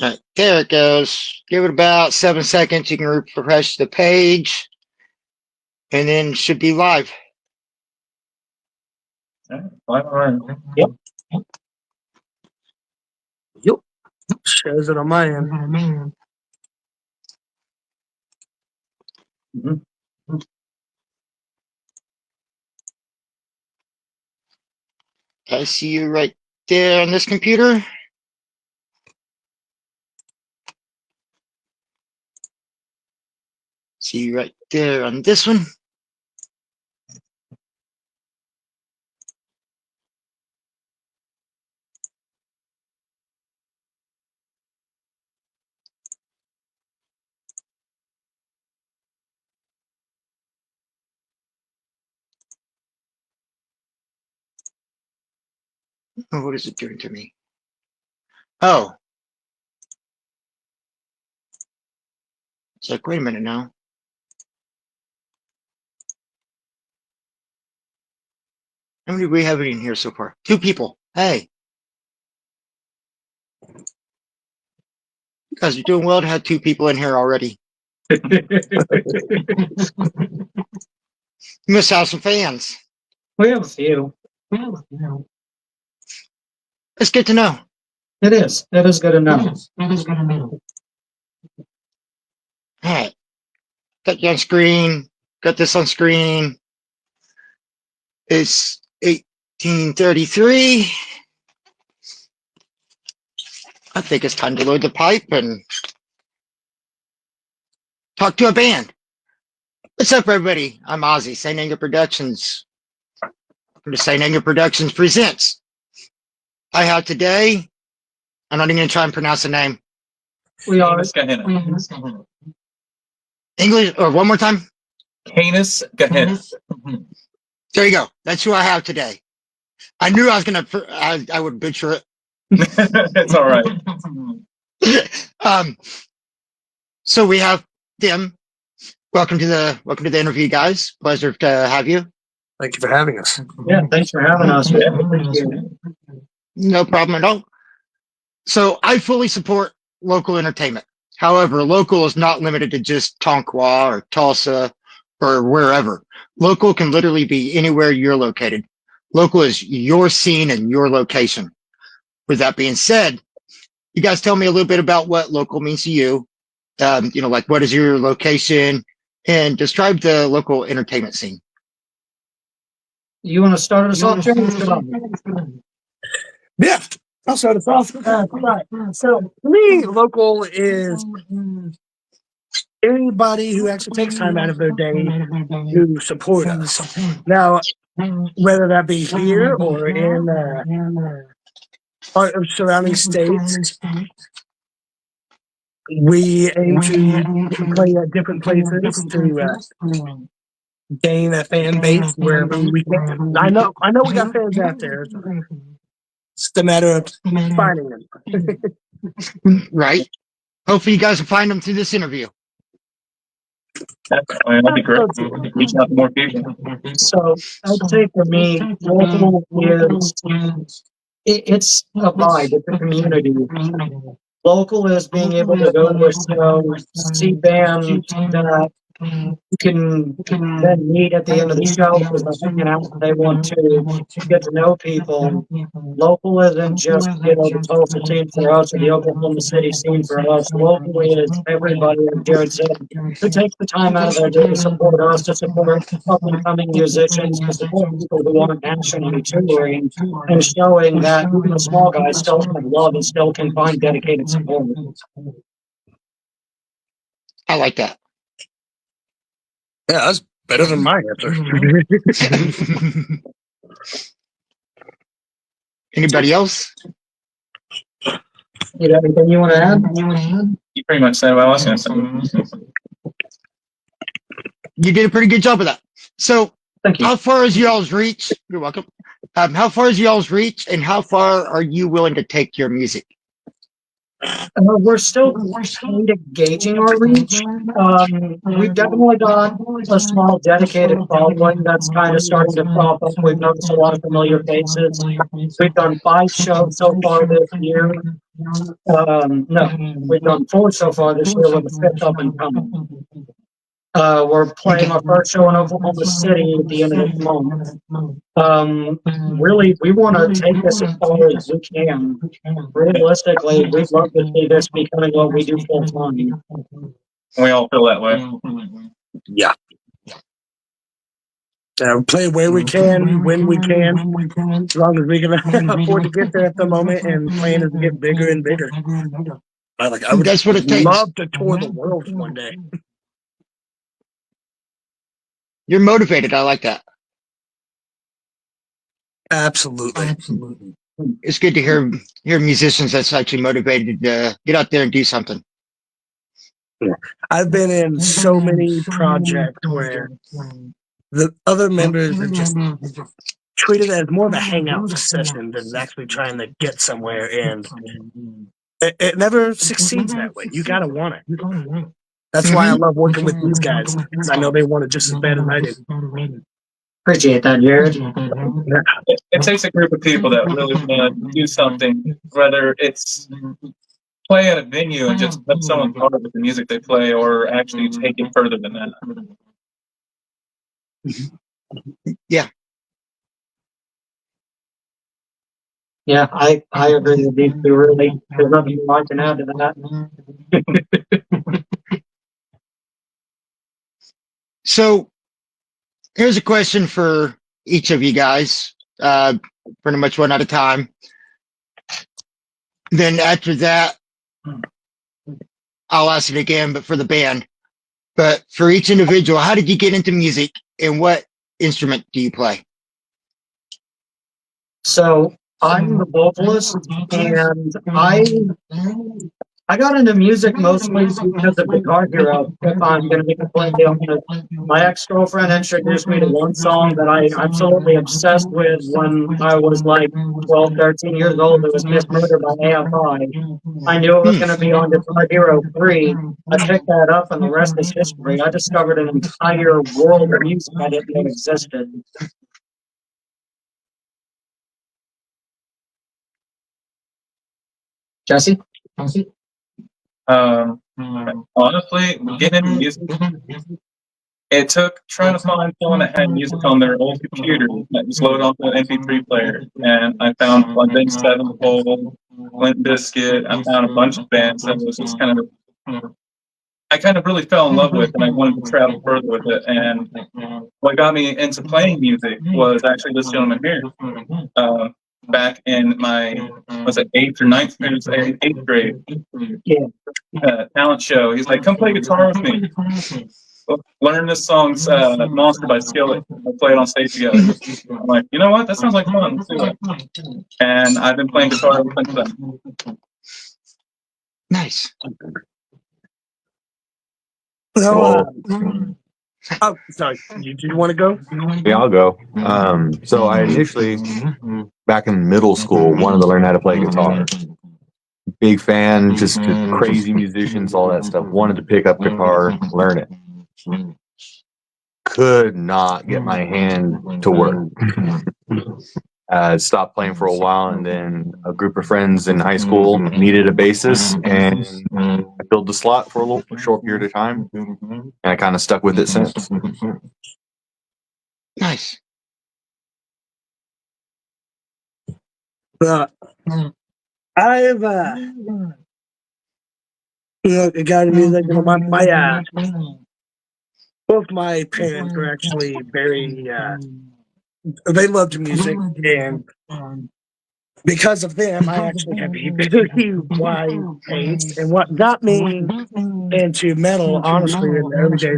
All right, there it goes. Give it about 7 seconds. You can refresh the page, and then it should be live. Yep. Yep. Shows it on my end. Mm-hmm. I see you right there on this computer. See you right there on this one. Oh, what is it doing to me? Oh. It's like, wait a minute now. How many do we have in here so far? 2 people. Hey. You guys are doing well to have 2 people in here already. You must have some fans. We have a few. It's good to know. It is. That is good to know. All right. Got you on screen. Got this on screen. It's 1833. I think it's time to load the pipe and talk to a band. What's up, everybody? I'm Ozzy, St. Anger Productions. Welcome to St. Anger Productions presents. I have today, I'm not even going to try and pronounce the name. We are. Kanis Gahenna. English, or one more time? Kanis Gahenna. There you go. That's who I have today. I knew I was going to, I would butcher it. It's all right. So we have Tim. Welcome to the interview, guys. Pleasure to have you. Thank you for having us. Yeah, thanks for having us. No problem at all. So I fully support local entertainment. However, local is not limited to just Tonkawa or Tulsa or wherever. Local can literally be anywhere you're located. Local is your scene and your location. With that being said, you guys tell me a little bit about what local means to you. Like what is your location, and describe the local entertainment scene. You want to start us off, Jim? Yeah, I'll start us off. Right. So, for me, local is anybody who actually takes time out of their day to support us. Now, whether that be here or in our surrounding states, we aim to play at different places to gain a fan base wherever we can. I know we got fans out there. It's a matter of finding them. Right. Hopefully you guys will find them through this interview. That'd be great. Reach out to more people. So I'd say for me, local is it's a vibe, it's a community. Local is being able to go to a show, see bands that you can then meet at the end of the show because they're hanging out and they want to get to know people. Local isn't just, the Tulsa scene for us or the Oklahoma City scene for us. Local is everybody, as Jared said, who takes the time out of their day to support us, to support up-and-coming musicians, to support people who aren't nationally touring, and showing that even the small guys still have love and still can find dedicated support. I like that. Yeah, that's better than my answer. Anybody else? You got anything you want to add? You pretty much said what I was going to say. You did a pretty good job of that. So, Thank you. how far is y'all's reach? You're welcome. How far is y'all's reach, and how far are you willing to take your music? We're still kind of gauging our reach. We've definitely got a small dedicated following that's kind of starting to pop up. We've noticed a lot of familiar faces. We've done 5 shows so far this year. No, we've done 4 so far this year with the 5th up and coming. We're playing our first show in Oklahoma City at the end of this month. Really, we want to take this as far as we can. Realistically, we'd love to see this becoming what we do full time. We all feel that way. Yeah. Play where we can, when we can, as long as we can afford to get there at the moment, and plan is to get bigger and bigger. I would That's what it takes. love to tour the world one day. You're motivated. I like that. Absolutely. It's good to hear musicians that's actually motivated to get out there and do something. I've been in so many projects where the other members are just treated as more of a hangout session than actually trying to get somewhere, and it never succeeds that way. You gotta want it. That's why I love working with these guys, because I know they want it just as bad as I do. Appreciate that, Jared. It takes a group of people that really want to do something, whether it's play at a venue and just let someone part with the music they play, or actually take it further than that. Yeah. Yeah, I agree with these two, really. There's nothing I can add to that. So here's a question for each of you guys, pretty much one at a time. Then after that, I'll ask it again, but for the band. But for each individual, how did you get into music, and what instrument do you play? So I'm the vocalist, and I got into music mostly because of Guitar Hero. If I'm going to be completely honest, my ex-girlfriend introduced me to one song that I absolutely obsessed with when I was like 12, 13 years old. It was Miss Murder by AFI. I knew it was going to be on Guitar Hero 3. I picked that up, and the rest is history. I discovered an entire world of music I didn't know existed. Jesse? Honestly, getting into music, it took trying to find someone that had music on their old computer that was loaded onto an MP3 player, and I found London Sevenfold, Limp Bizkit. I found a bunch of bands that was just I kind of really fell in love with, and I wanted to travel further with it. And what got me into playing music was actually this gentleman here. Back in my, was it 8th or 9th? It was 8th grade. Yeah. Talent show. He's like, come play guitar with me. Learn this song's Monster by Skillet. We'll play it on stage together. I'm like, you know what? That sounds like fun. Let's do it. And I've been playing guitar ever since then. Nice. Oh, sorry. Did you want to go? Yeah, I'll go. So I initially, back in middle school, wanted to learn how to play guitar. Big fan, just crazy musicians, all that stuff. Wanted to pick up guitar, learn it. Could not get my hand to work. Stopped playing for a while, and then a group of friends in high school needed a bassist, and I filled the slot for a short period of time, and I kind of stuck with it since. Nice. I've got music. Both my parents were actually very. They loved music, and because of them, I actually have a very wide taste. And what got me into metal, honestly, in the early days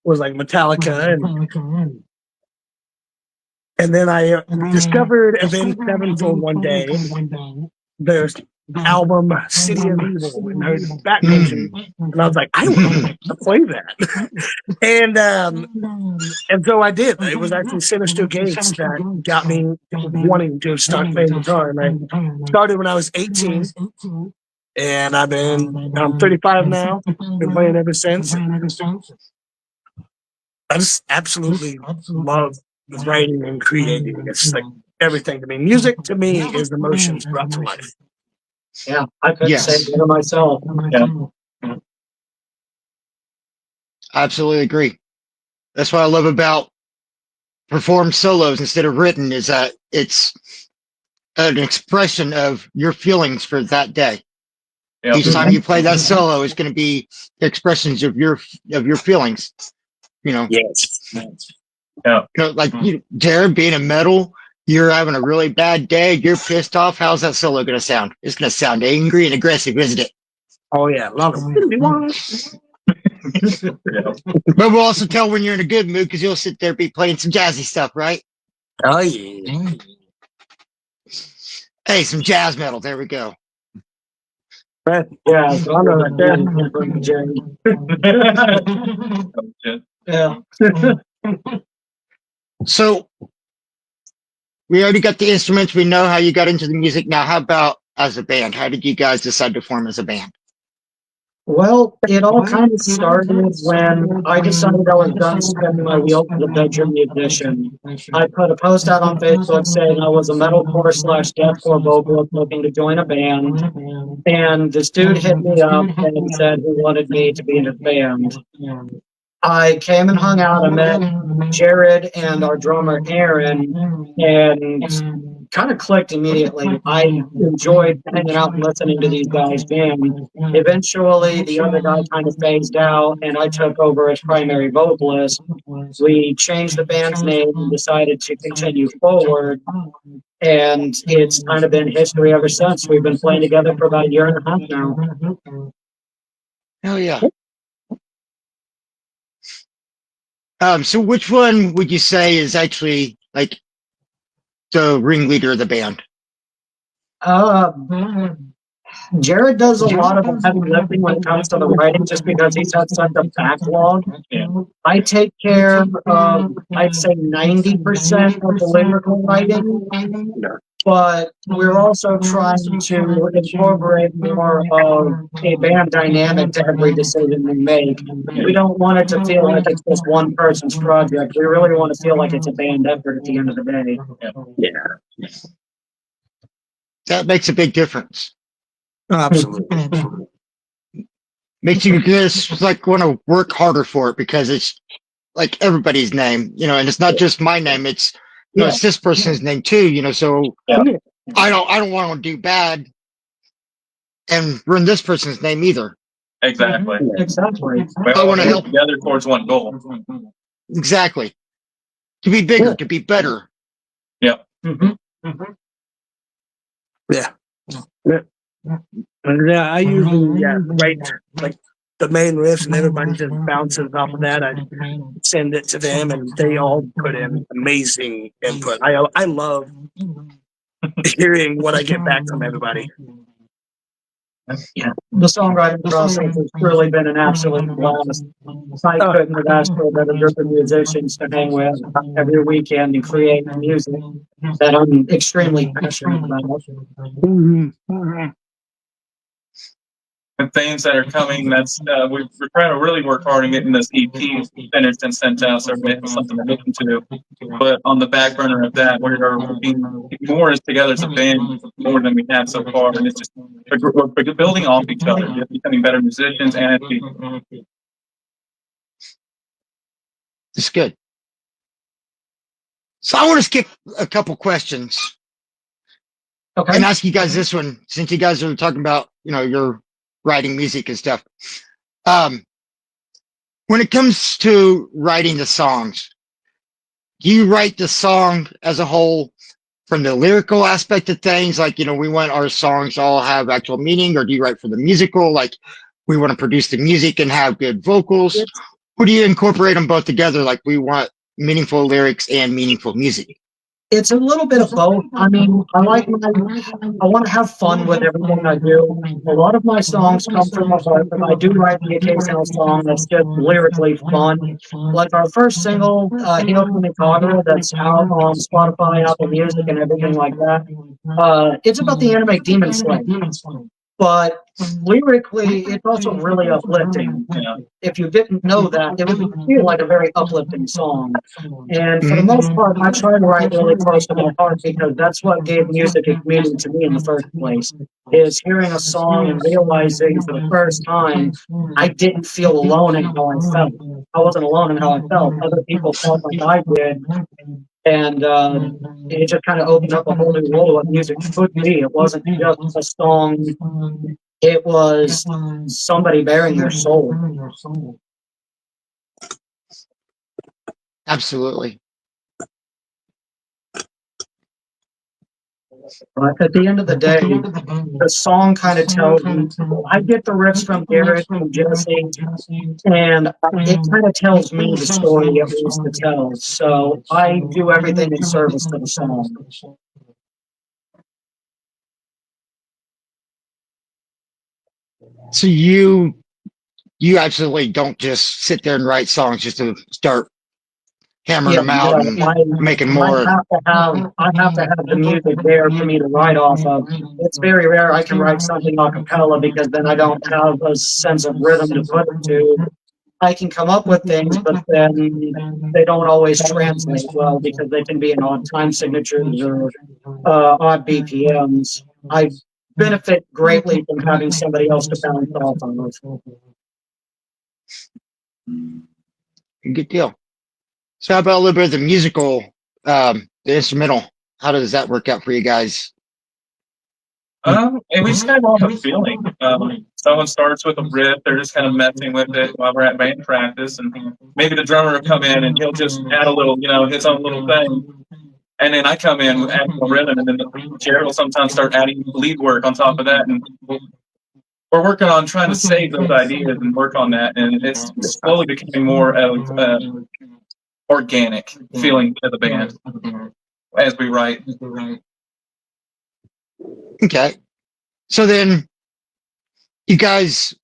was like Metallica, and then I discovered Avenged Sevenfold one day. Their album City of Evil, and I heard the back country, and I was like, I want to play that. and so I did. It was actually Sinister Gates that got me wanting to start playing guitar, and I started when I was 18, and I'm 35 now, been playing ever since. I just absolutely love writing and creating. It's like everything to me. Music to me is emotions brought to life. Yeah, I couldn't say Yes. it better myself. Yeah. I absolutely agree. That's what I love about performed solos instead of written is that it's an expression of your feelings for that day. Yep. Each time you play that solo is going to be expressions of your feelings. You know, Yes. like Jared being a metal, you're having a really bad day, you're pissed off. How's that solo going to sound? It's going to sound angry and aggressive, isn't it? Oh yeah, love it. Yeah. But we'll also tell when you're in a good mood because you'll sit there be playing some jazzy stuff, right? Oh yeah. Hey, some jazz metal. There we go. Yeah, so I'm right there from Jerry. Yeah. So we already got the instruments. We know how you got into the music. Now, how about as a band? How did you guys decide to form as a band? Well, it all kind of started when I decided I was done spinning my wheels as a bedroom musician. I put a post out on Facebook saying I was a metalcore slash deathcore vocalist looking to join a band. And this dude hit me up and said he wanted me to be in his band. I came and hung out. I met Jared and our drummer Aaron, and kind of clicked immediately. I enjoyed hanging out and listening to these guys jam. Eventually, the other guy kind of phased out, and I took over as primary vocalist. We changed the band's name and decided to continue forward, and it's kind of been history ever since. We've been playing together for about a year and a half now. Hell yeah. So which one would you say is actually like the ringleader of the band? Uh, Jared does a lot of the heavy lifting when it comes to the writing just because he's had such a backlog. Yeah. I take care of, I'd say, 90% of the lyrical writing, but we're also trying to incorporate more of a band dynamic to every decision we make. We don't want it to feel like it's just one person's project. We really want to feel like it's a band effort at the end of the day. Yeah. That makes a big difference. Absolutely. Makes you just like want to work harder for it because it's like everybody's name, and it's not just my name. It's it's this person's name too, So Yeah. I don't want to do bad and ruin this person's name either. Exactly. Exactly. We I all want to work help. together towards one goal. Exactly. To be bigger, to be better. Yeah. Yeah. Yeah, I usually write like the main riffs, and everybody just bounces off of that. I send it to them, and they all put in amazing input. I love hearing what I get back from everybody. Yeah, the songwriting process has really been an absolute blast. I couldn't have asked for a better group of musicians to hang with every weekend and create music that I'm extremely passionate about. And things that are coming, that's we're trying to really work hard on getting this EP finished and sent out so we have something to listen to. But on the back burner of that, we're working more as together as a band more than we have so far, and it's just we're building off each other, just becoming better musicians and people. It's good. So I want to skip a couple questions and ask you guys this one, since you guys are talking about your writing music and stuff. When it comes to writing the songs, do you write the song as a whole from the lyrical aspect of things? Like, we want our songs to all have actual meaning, or do you write for the musical? Like, we want to produce the music and have good vocals. Or do you incorporate them both together? Like, we want meaningful lyrics and meaningful music. It's a little bit of both. I mean, I want to have fun with everything I do. A lot of my songs come from the heart, but I do write the occasional song that's just lyrically fun. Like our first single, Heal from Chicago, that's out on Spotify, Apple Music, and everything like that. It's about the anime Demon Slayer. but lyrically, it's also really uplifting. Yeah. If you didn't know that, it would feel like a very uplifting song. And for the most part, I try to write really close to my heart because that's what gave music its meaning to me in the first place. Is hearing a song and realizing for the first time I didn't feel alone in how I felt. I wasn't alone in how I felt. Other people felt like I did, and it just kind of opened up a whole new world of what music could be. It wasn't just a song; it was somebody bearing their soul. Absolutely. But at the end of the day, the song kind of tells me. I get the riffs from Garrett and Jesse, and it kind of tells me the story it wants to tell. So I do everything in service to the song. So you absolutely don't just sit there and write songs just to start hammering them out and making more. I have to have the music there for me to write off of. It's very rare I can write something a cappella because then I don't have a sense of rhythm to put it to. I can come up with things, but then they don't always translate well because they can be in odd time signatures or odd BPMs. I benefit greatly from having somebody else to bounce off of. Good deal. So how about a little bit of the musical, the instrumental? How does that work out for you guys? And we just kind of go on the feeling. Someone starts with a riff, they're just kind of messing with it while we're at band practice, and maybe the drummer will come in and he'll just add a little, his own little thing. And then I come in with adding a rhythm, and then Jared will sometimes start adding lead work on top of that. And we're working on trying to save those ideas and work on that. And it's slowly becoming more of organic feeling to the band as we write. Okay. So then you guys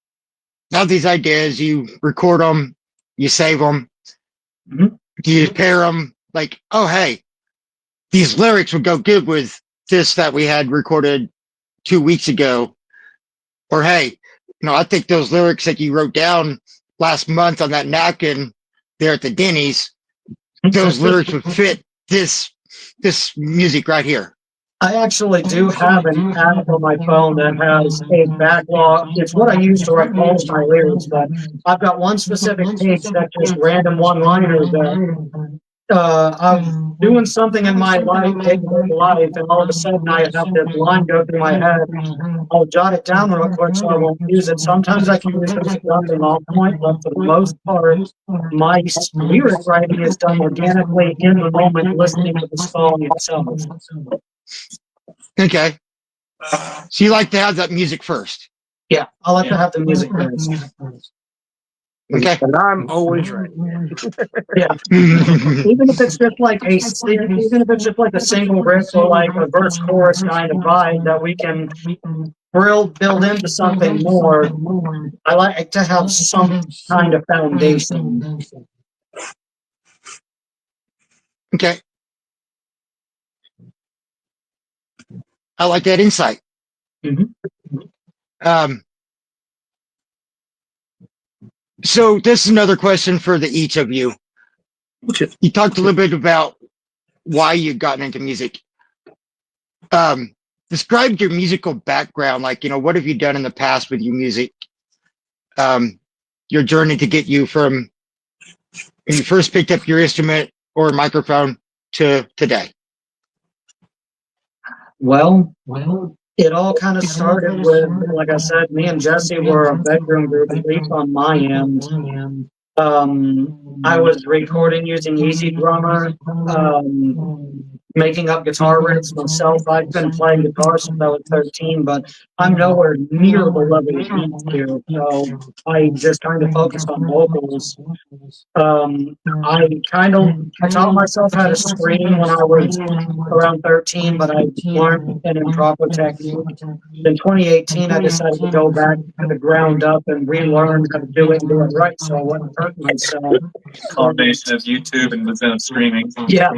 have these ideas, you record them, you save them, you pair them like, oh, hey, these lyrics would go good with this that we had recorded 2 weeks ago. Or, hey, I think those lyrics that you wrote down last month on that napkin there at the Denny's, those lyrics would fit this music right here. I actually do have an app on my phone that has a backlog. It's what I use to write all of my lyrics, but I've got one specific page that's just random one-liners that I'm doing something in my life, and all of a sudden I have this line go through my head. I'll jot it down real quick so I won't use it. Sometimes I can use it as a jumping off point, but for the most part, my lyric writing is done organically in the moment, listening to the song itself. Okay. So you like to have that music first? Yeah, I like to have the music first. Okay. And I'm always right. Yeah. Even if it's just like a single riff or like a verse chorus kind of vibe that we can build into something more. I like to have some kind of foundation. Okay. I like that insight. So this is another question for each of you. You talked a little bit about why you've gotten into music. Describe your musical background. Like, what have you done in the past with your music? Your journey to get you from when you first picked up your instrument or microphone to today. Well, it all kind of started with, like I said, me and Jesse were a bedroom group, at least on my end. I was recording using Easy Drummer, making up guitar riffs myself. I've been playing guitar since I was 13, but I'm nowhere near the level he's here. So I just kind of focused on vocals. I taught myself how to scream when I was around 13, but I learned an improper technique. In 2018, I decided to go back to the ground up and relearn how to do it and do it right, so I wasn't hurting myself. Combination of YouTube and Zen streaming. Yeah.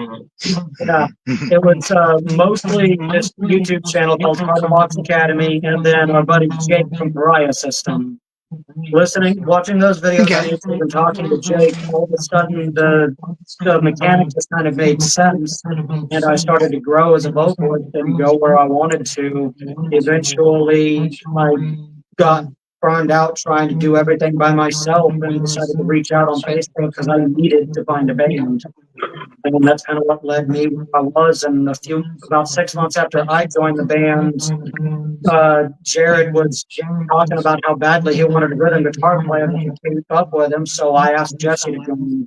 It was mostly this YouTube channel called Carbox Academy, and then our buddy Jake from Pariah System. Watching those videos on Okay. YouTube and talking to Jake, all of a sudden the mechanics just kind of made sense, and I started to grow as a vocalist and go where I wanted to. Eventually, I got burned out trying to do everything by myself and decided to reach out on Facebook because I needed to find a band. And that's kind of what led me where I was. And about 6 months after I joined the band, Jared was talking about how badly he wanted a rhythm guitar player that could keep up with him. So I asked Jesse to join me.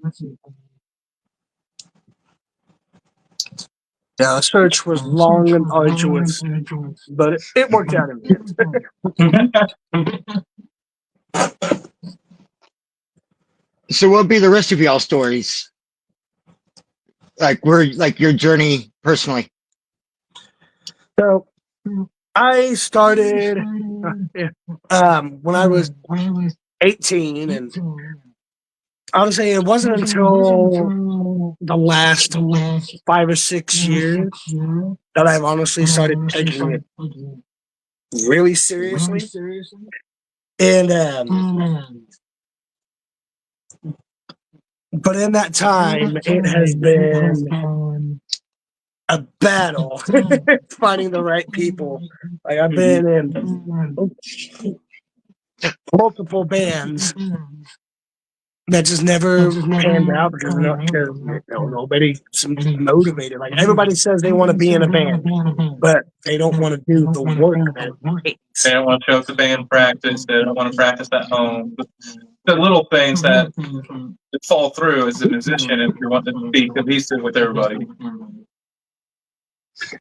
Yeah, the search was long and arduous, but it worked out in the end. So what would be the rest of y'all stories? Like your journey personally. So I started when I was 18, and honestly, it wasn't until the last 5 or 6 years that I've honestly started taking it really seriously. And but in that time, it has been a battle finding the right people. Like, I've been in multiple bands that just never panned out because nobody's motivated. Like, everybody says they want to be in a band, but they don't want to do the work that it takes. They don't want to show up to band practice. They don't want to practice at home. The little things that fall through as a musician if you want to be cohesive with everybody.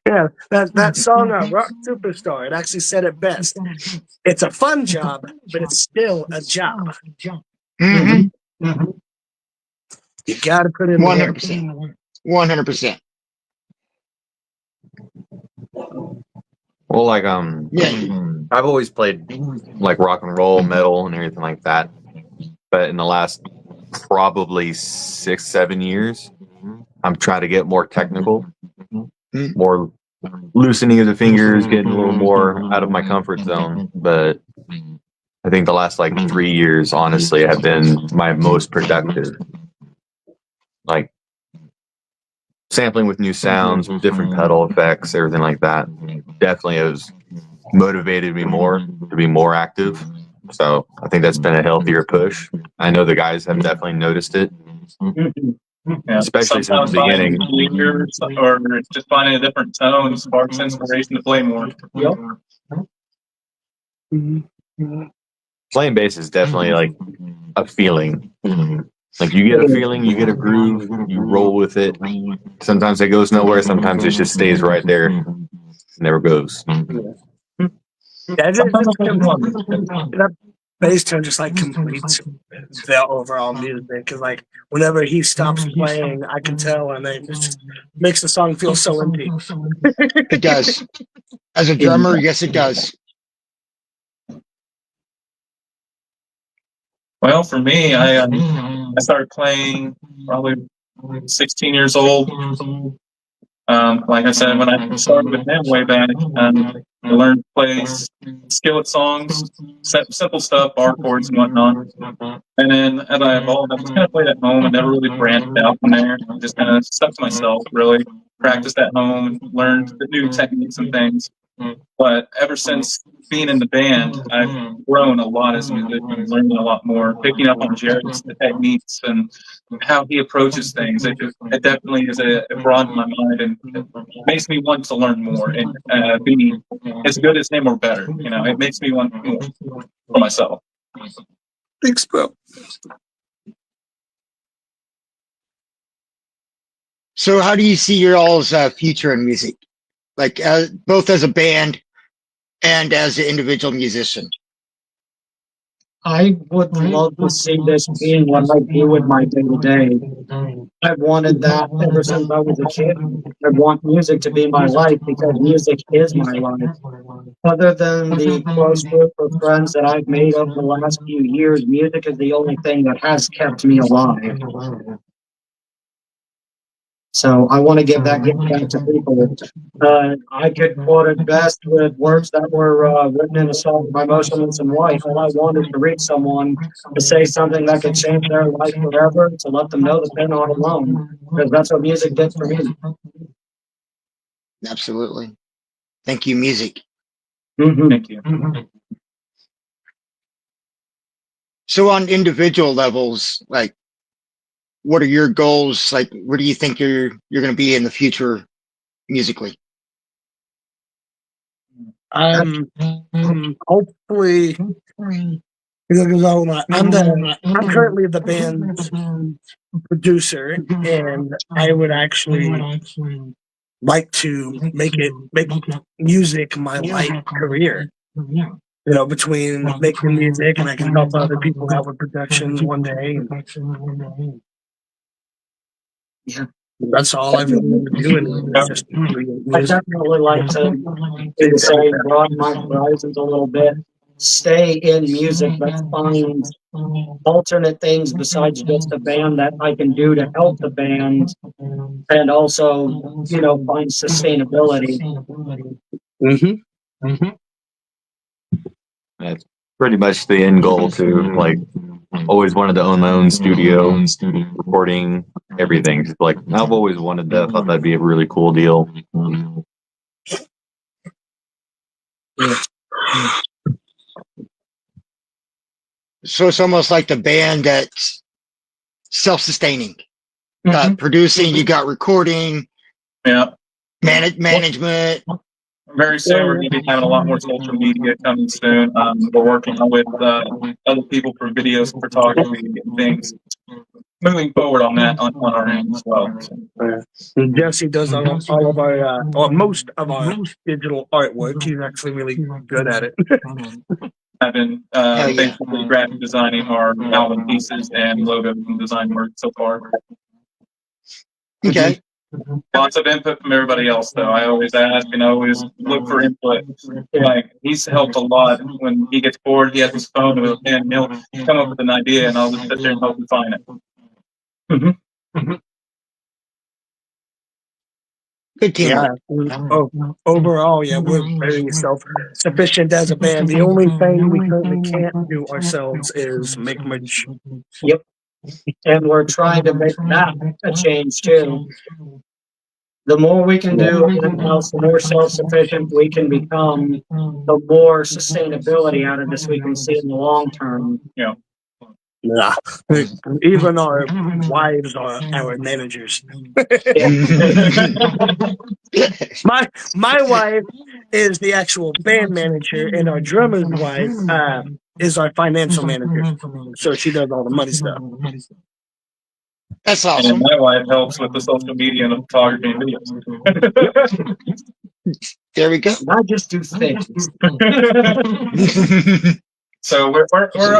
Yeah, that song, Rock Superstar, it actually said it best. It's a fun job, but it's still a job. Mm-hmm. You got to put in 100%. 100%. Well, like Yeah. I've always played like rock and roll, metal, and everything like that. But in the last probably 6-7 years, I'm trying to get more technical, more loosening of the fingers, getting a little more out of my comfort zone. But I think the last like 3 years, honestly, have been my most productive. Like sampling with new sounds, different pedal effects, everything like that. Definitely has motivated me more to be more active. So I think that's been a healthier push. I know the guys have definitely noticed it, Yeah. especially since the beginning. Years, or just finding a different tone sparks inspiration to play more. Yep. Playing bass is definitely like a feeling. Like you get a feeling, you get a groove, you roll with it. Sometimes it goes nowhere, sometimes it just stays right there, never goes. Yeah, that bass tone just like completes the overall music. Because like whenever he stops playing, I can tell, and it just makes the song feel so empty. It does. As a drummer, yes, it does. Well, for me, I started playing probably 16 years old. Like I said, when I started with him way back, I learned to play skillet songs, simple stuff, bar chords and whatnot. And then as I evolved, I just kind of played at home and never really branched out from there. I just kind of stuck to myself, really practiced at home and learned the new techniques and things. But ever since being in the band, I've grown a lot as a musician, learning a lot more, picking up on Jared's techniques and how he approaches things. It definitely is it broadened my mind and it makes me want to learn more and be as good as him or better. You know, it makes me want more for myself. Thanks, bro. So how do you see your all's future in music? Like both as a band and as an individual musician? I would love to see this being what I do with my day to day. I've wanted that ever since I was a kid. I want music to be my life because music is my life. Other than the close group of friends that I've made over the last few years, music is the only thing that has kept me alive. So I want to give that gift back to people. I could quote it best with words that were written in a song by Motionless in White. All I want is to reach someone to say something that could change their life forever, to let them know that they're not alone. Because that's what music did for me. Absolutely. Thank you, music. Mm-hmm. Thank you. So on individual levels, like, what are your goals? Like, where do you think you're going to be in the future musically? I'm hopefully because I'm currently the band's producer, and I would actually like to make music my life career. You know, between making music and I can help other people out with productions one day. Yeah. That's all I really want to do, and it's just create I music. definitely like to do the same, broaden my horizons a little bit, stay in music, but find alternate things besides just a band that I can do to help the band, and also, find sustainability. Mm-hmm. That's pretty much the end goal too. Like, always wanted to own my own studio, recording everything. Just like, I've always wanted that. Thought that'd be a really cool deal. So it's almost like the band that's self-sustaining. Got producing, you got recording, Yeah. management. Very soon, we're going to be having a lot more social media coming soon. We're working with other people for videos, photography, and things. Moving forward on that on our end as well. So. Jesse does all of our, or most of our digital artwork. He's actually really good at it. I've been basically graphic designing our album pieces and logo and design work so far. Okay. Lots of input from everybody else, though. I always ask and I always look for input. Like, he's helped a lot. When he gets bored, he has his phone with a pen, and he'll come up with an idea, and I'll just sit there and help him find it. Good teamwork. Yeah. Overall, yeah, we're very self-sufficient as a band. The only thing we currently can't do ourselves is make merch. Yep. And we're trying to make that a change too. The more we can do in-house, the more self-sufficient we can become, the more sustainability out of this we can see in the long term. Yeah. Yeah. Even our wives are our managers. My wife is the actual band manager, and our drummer's wife is our financial manager. So she does all the money stuff. That's awesome. And my wife helps with the social media and the photography and videos. There we go. I just do things. So we're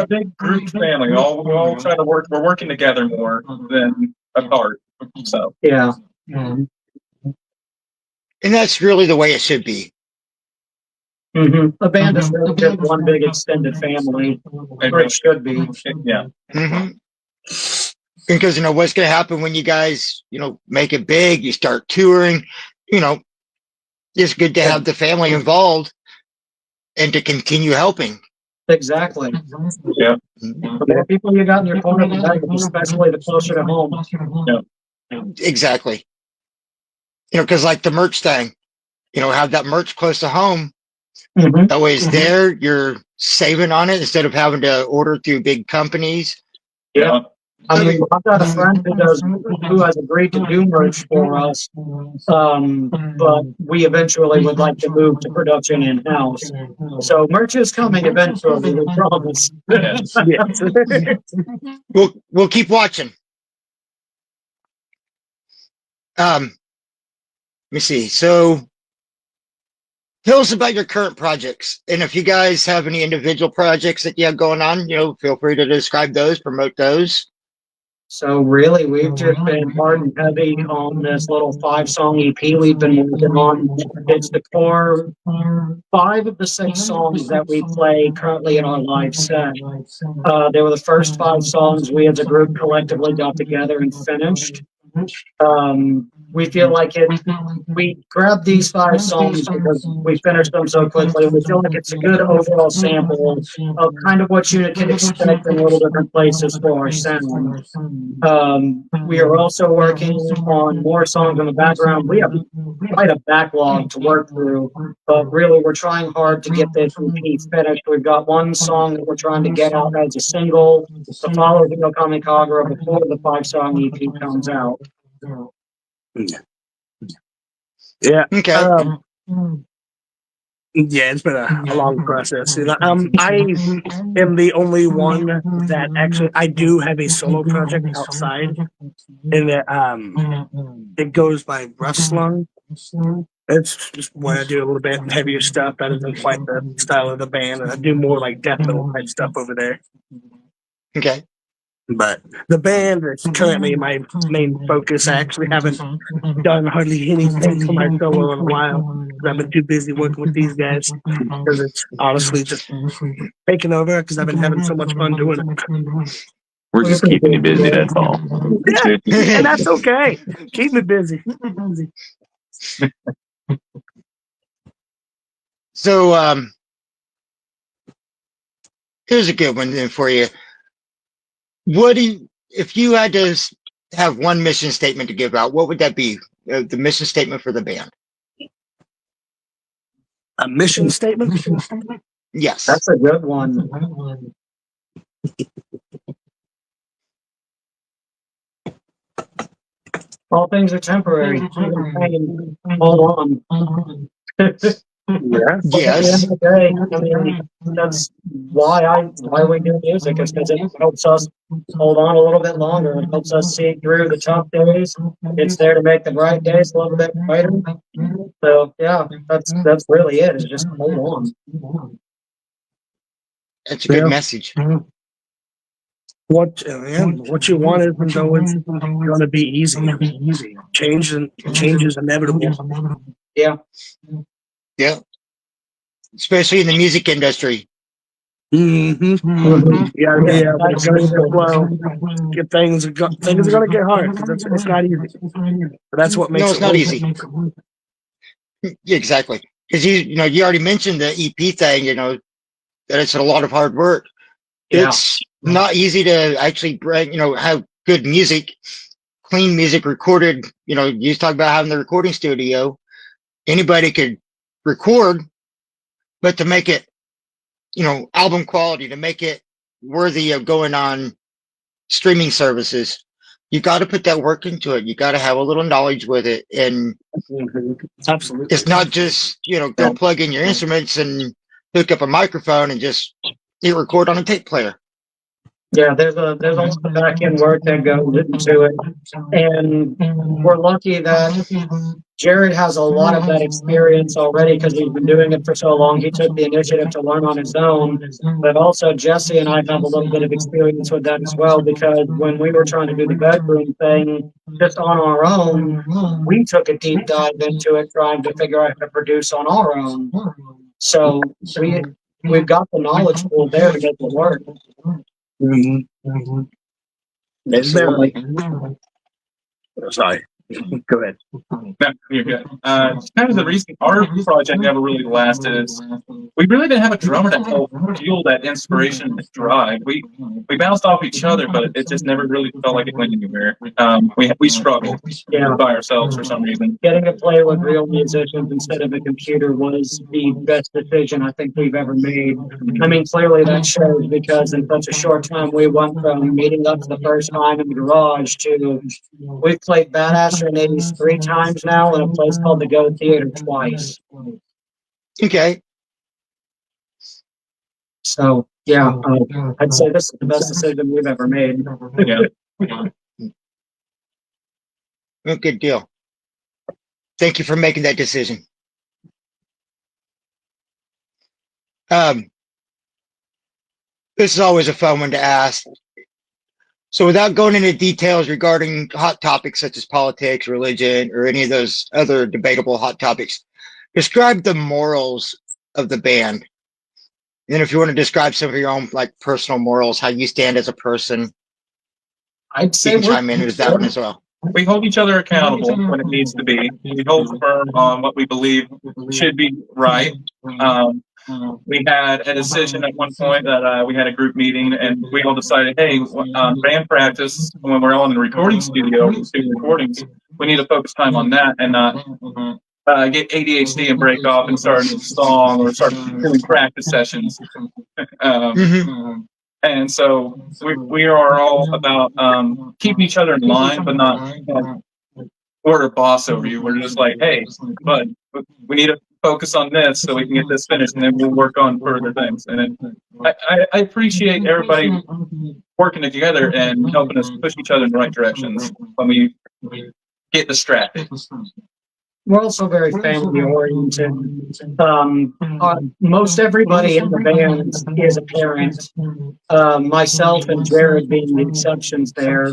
a big group family. We all try to work. We're working together more than apart. So yeah. And that's really the way it should be. Mm-hmm. A band is really just one big extended family, or it should be. Yeah. Mm-hmm. Because what's going to happen when you guys make it big, you start touring, it's good to have the family involved and to continue helping. Exactly. Yeah. The more people you got in your corner, the better, especially the closer to home. Yeah. Exactly. Because like the merch thing, have that merch close to home. Mm-hmm. That way it's there. You're saving on it instead of having to order through big companies. Yeah. I mean, I've got a friend who has agreed to do merch for us, but we eventually would like to move to production in-house. So merch is coming eventually, we promise. Yes. We'll keep watching. Let me see. So tell us about your current projects. And if you guys have any individual projects that you have going on, feel free to describe those, promote those. So really, we've just been hard and heavy on this little 5-song EP we've been working on. It's the core 5 of the 6 songs that we play currently in our live set. They were the first 5 songs we as a group collectively got together and finished. we feel like we grabbed these 5 songs because we finished them so quickly, and we feel like it's a good overall sample of kind of what you can expect in little different places for our sound. We are also working on more songs in the background. We have quite a backlog to work through, but really we're trying hard to get this EP finished. We've got one song that we're trying to get out as a single to follow the Kamikagra before the 5-song EP comes out. Yeah. Okay. Yeah, it's been a long process. I am the only one that actually I do have a solo project outside, and it goes by Rustlung. It's just when I do a little bit heavier stuff. That isn't quite the style of the band, and I do more like death metal type stuff over there. Okay. But the band is currently my main focus. I actually haven't done hardly anything for my solo in a while because I've been too busy working with these guys. Because it's honestly just taking over because I've been having so much fun doing it. We're just keeping you busy. That's all. Yeah, and that's okay. Keep me busy. So, here's a good one then for you. If you had to have one mission statement to give out, what would that be? The mission statement for the band? A mission statement? Yes. That's a good one. All things are temporary. Hold on. Yeah. Yes. At the end of the day, I mean, that's why we do music, is because it helps us hold on a little bit longer. It helps us see through the tough days. It's there to make the bright days a little bit brighter. So yeah, that's really it. Is just hold on. That's a good message. What you want isn't always going to be easy. Change is inevitable. Yeah. Yeah. Especially in the music industry. Mm-hmm. You gotta be able to go with the flow. Things are going to get hard because it's not easy. But that's what makes No, it it's not worth easy. it. Yeah, exactly. Because you already mentioned the EP thing, that it's a lot of hard work. Yeah. It's not easy to actually bring, have good music, clean music recorded. You talk about having the recording studio. Anybody could record, but to make it, album quality, to make it worthy of going on streaming services, you got to put that work into it. You got to have a little knowledge with it. And Absolutely. it's not just, go plug in your instruments and hook up a microphone and just hit record on a tape player. Yeah, there's a lot of back end work that goes into it, and we're lucky that Jared has a lot of that experience already because he's been doing it for so long. He took the initiative to learn on his own, but also Jesse and I have a little bit of experience with that as well, because when we were trying to do the bedroom thing just on our own, we took a deep dive into it trying to figure out how to produce on our own. So we've got the knowledge pool there to make it work. Absolutely. Sorry. Go ahead. No, you're good. Kind of the reason our project never really lasted is we really didn't have a drummer to help fuel that inspiration and drive. We bounced off each other, but it just never really felt like it went anywhere. We struggled by ourselves for some reason. Getting to play with real musicians instead of a computer was the best decision I think we've ever made. I mean, clearly that shows, because in such a short time we went from meeting up for the first time in the garage to we've played Badass or 3 times now in a place called the Go Theater twice. Okay. So yeah, I'd say this is the best decision we've ever made. Yeah. Well, good deal. Thank you for making that decision. This is always a fun one to ask. So without going into details regarding hot topics such as politics, religion, or any of those other debatable hot topics, describe the morals of the band. And then if you want to describe some of your own personal morals, how you stand as a person, I'd say you can chime in with that one as well. we hold each other accountable when it needs to be. We hold firm on what we believe should be right. We had a decision at one point that we had a group meeting, and we all decided, hey, band practice, when we're all in the recording studio doing recordings, we need to focus time on that and not get ADHD and break off and start a new song or start doing practice sessions. And so we are all about keeping each other in line, but not we're a boss over you. We're just like, hey, bud, we need to focus on this so we can get this finished, and then we'll work on further things. And I appreciate everybody working together and helping us push each other in the right directions when we get distracted. We're also very family oriented. Most everybody in the band is a parent. Myself and Jared being the exceptions there.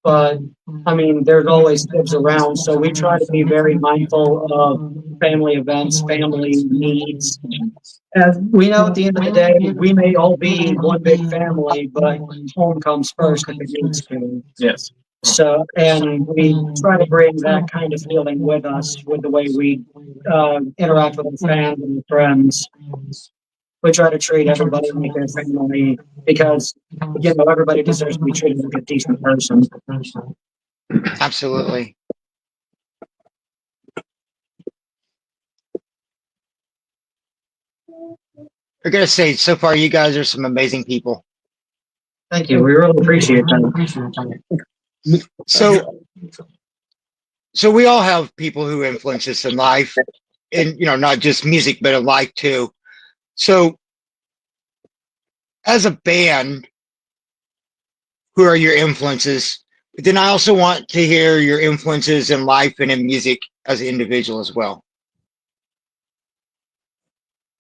But I mean, there's always kids around, so we try to be very mindful of family events, family needs. As we know, at the end of the day, we may all be one big family, but home comes first if it needs to. Yes. So, and we try to bring that kind of feeling with us with the way we interact with our fans and friends. We try to treat everybody like their family because, you know, everybody deserves to be treated like a decent person. Absolutely. I gotta say, so far you guys are some amazing people. Thank you. We really appreciate that. So we all have people who influence us in life, and you know, not just music, but in life too. So, as a band, who are your influences? But then I also want to hear your influences in life and in music as an individual as well.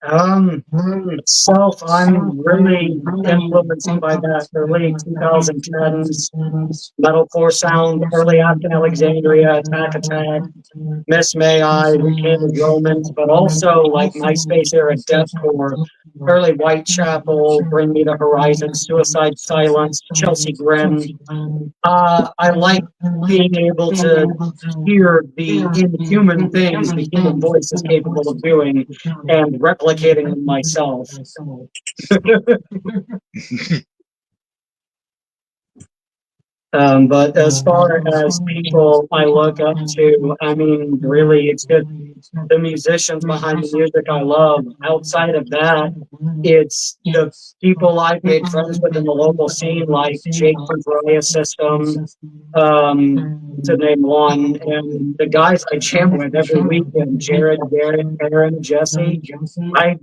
Myself, I'm really influenced by that early 2010s metalcore sound, early After Alexandria, Attack, Miss May I, Recanted Romans, but also like MySpace era deathcore, early Whitechapel, Bring Me the Horizon, Suicide Silence, Chelsea Grin. I like being able to hear the inhuman things the human voice is capable of doing and replicating them myself. But as far as people I look up to, I mean, really, it's just the musicians behind the music I love. Outside of that, it's the people I've made friends with in the local scene, like Jake from Bria System, to name one, and the guys I jam with every weekend, Jared, Garrett, Aaron, Jesse. I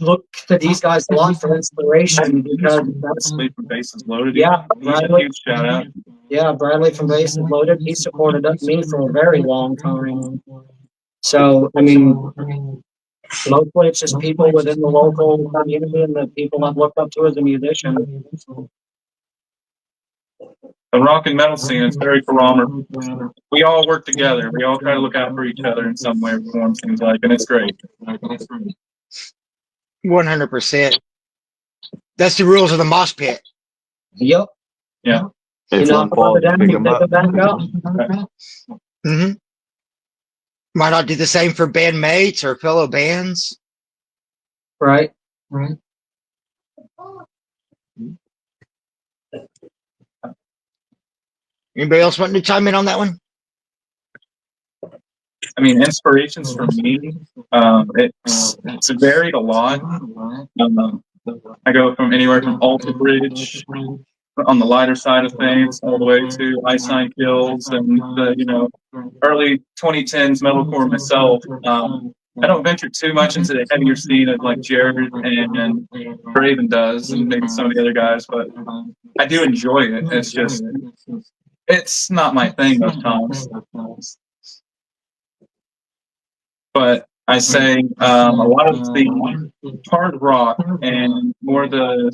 look to these guys a lot for inspiration because that's Bradley from Bases Loaded. Yeah, He's a Bradley. huge shout out. Yeah, Bradley from Bases Loaded. He supported me for a very long time. So, I mean, mostly it's just people within the local community and the people I've looked up to as a musician. The rock and metal scene is very barometer. We all work together. We all try to look out for each other in some way or form, seems like, and it's great. 100%. That's the rules of the mosh pit. Yep. Yeah. If one falls, you pick them up. Mm-hmm. Might not do the same for bandmates or fellow bands. Right. Anybody else want to chime in on that one? I mean, inspirations for me, it's varied a lot. I go from anywhere from Alter Bridge on the lighter side of things all the way to Ice Nine Kills and the early 2010s metalcore myself. I don't venture too much into the heavier scene of like Jared and Raven does, and maybe some of the other guys, but I do enjoy it. It's just, it's not my thing most times. But I say a lot of the hard rock and more the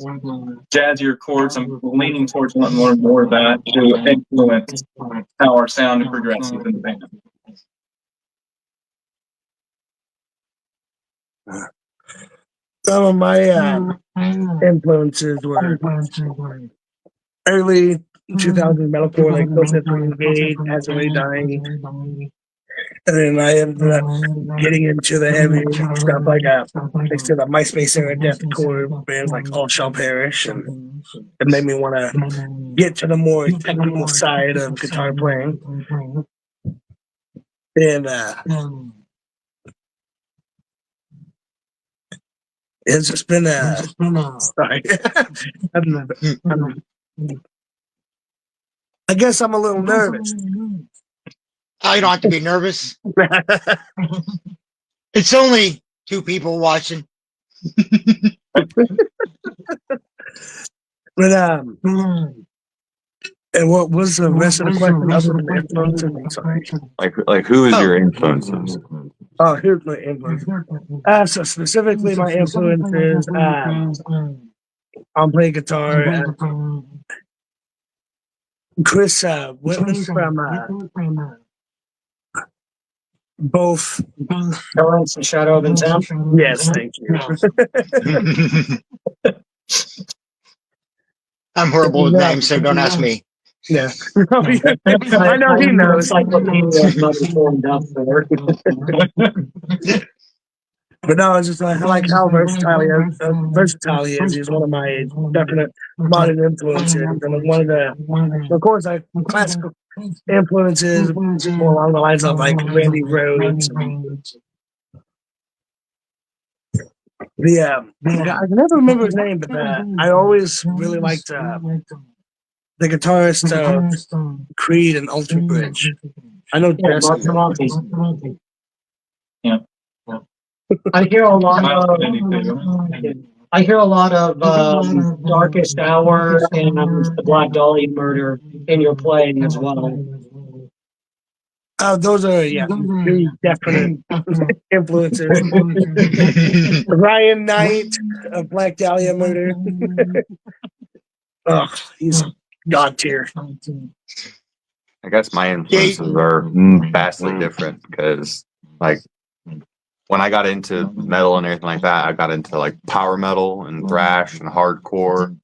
jazzier chords, I'm leaning towards wanting to learn more of that to influence how our sound progresses in the band. Some of my influences were early 2000 metalcore, like Close to Engage, As Away Dying. And then I ended up getting into the heavy stuff like next to the MySpace era deathcore bands like All Shall Perish, and it made me want to get to the more technical side of guitar playing. And it's just been sorry. I guess I'm a little nervous. I don't have to be nervous. It's only 2 people watching. But and what was the rest of the question other than influences? I'm sorry. Like who is your influences? Oh, here's my influence. So specifically, my influences. I'm playing guitar. Chris Whitman from both. Currents and Shadow of Intent. Yes, thank you. I'm horrible with names, so don't ask me. Yeah, I know he knows. Encyclopedia of Mother Form Death there. But no, it's just I like how versatile he is. He's one of my definite modern influences, and one of the, of course, like classical influences more along the lines of like Randy Rhoads. I can never remember his name, but I always really liked the guitarist Creed and Ultra Bridge. I know Jesse. Yeah. I hear a lot of Darkest Hour and the Black Dahlia Murder in your playing as well. Those are three definite influences. Ryan Knight of Black Dahlia Murder. Oh, he's god tier. I guess my influences are vastly different because, like, when I got into metal and everything like that, I got into like power metal and thrash and hardcore.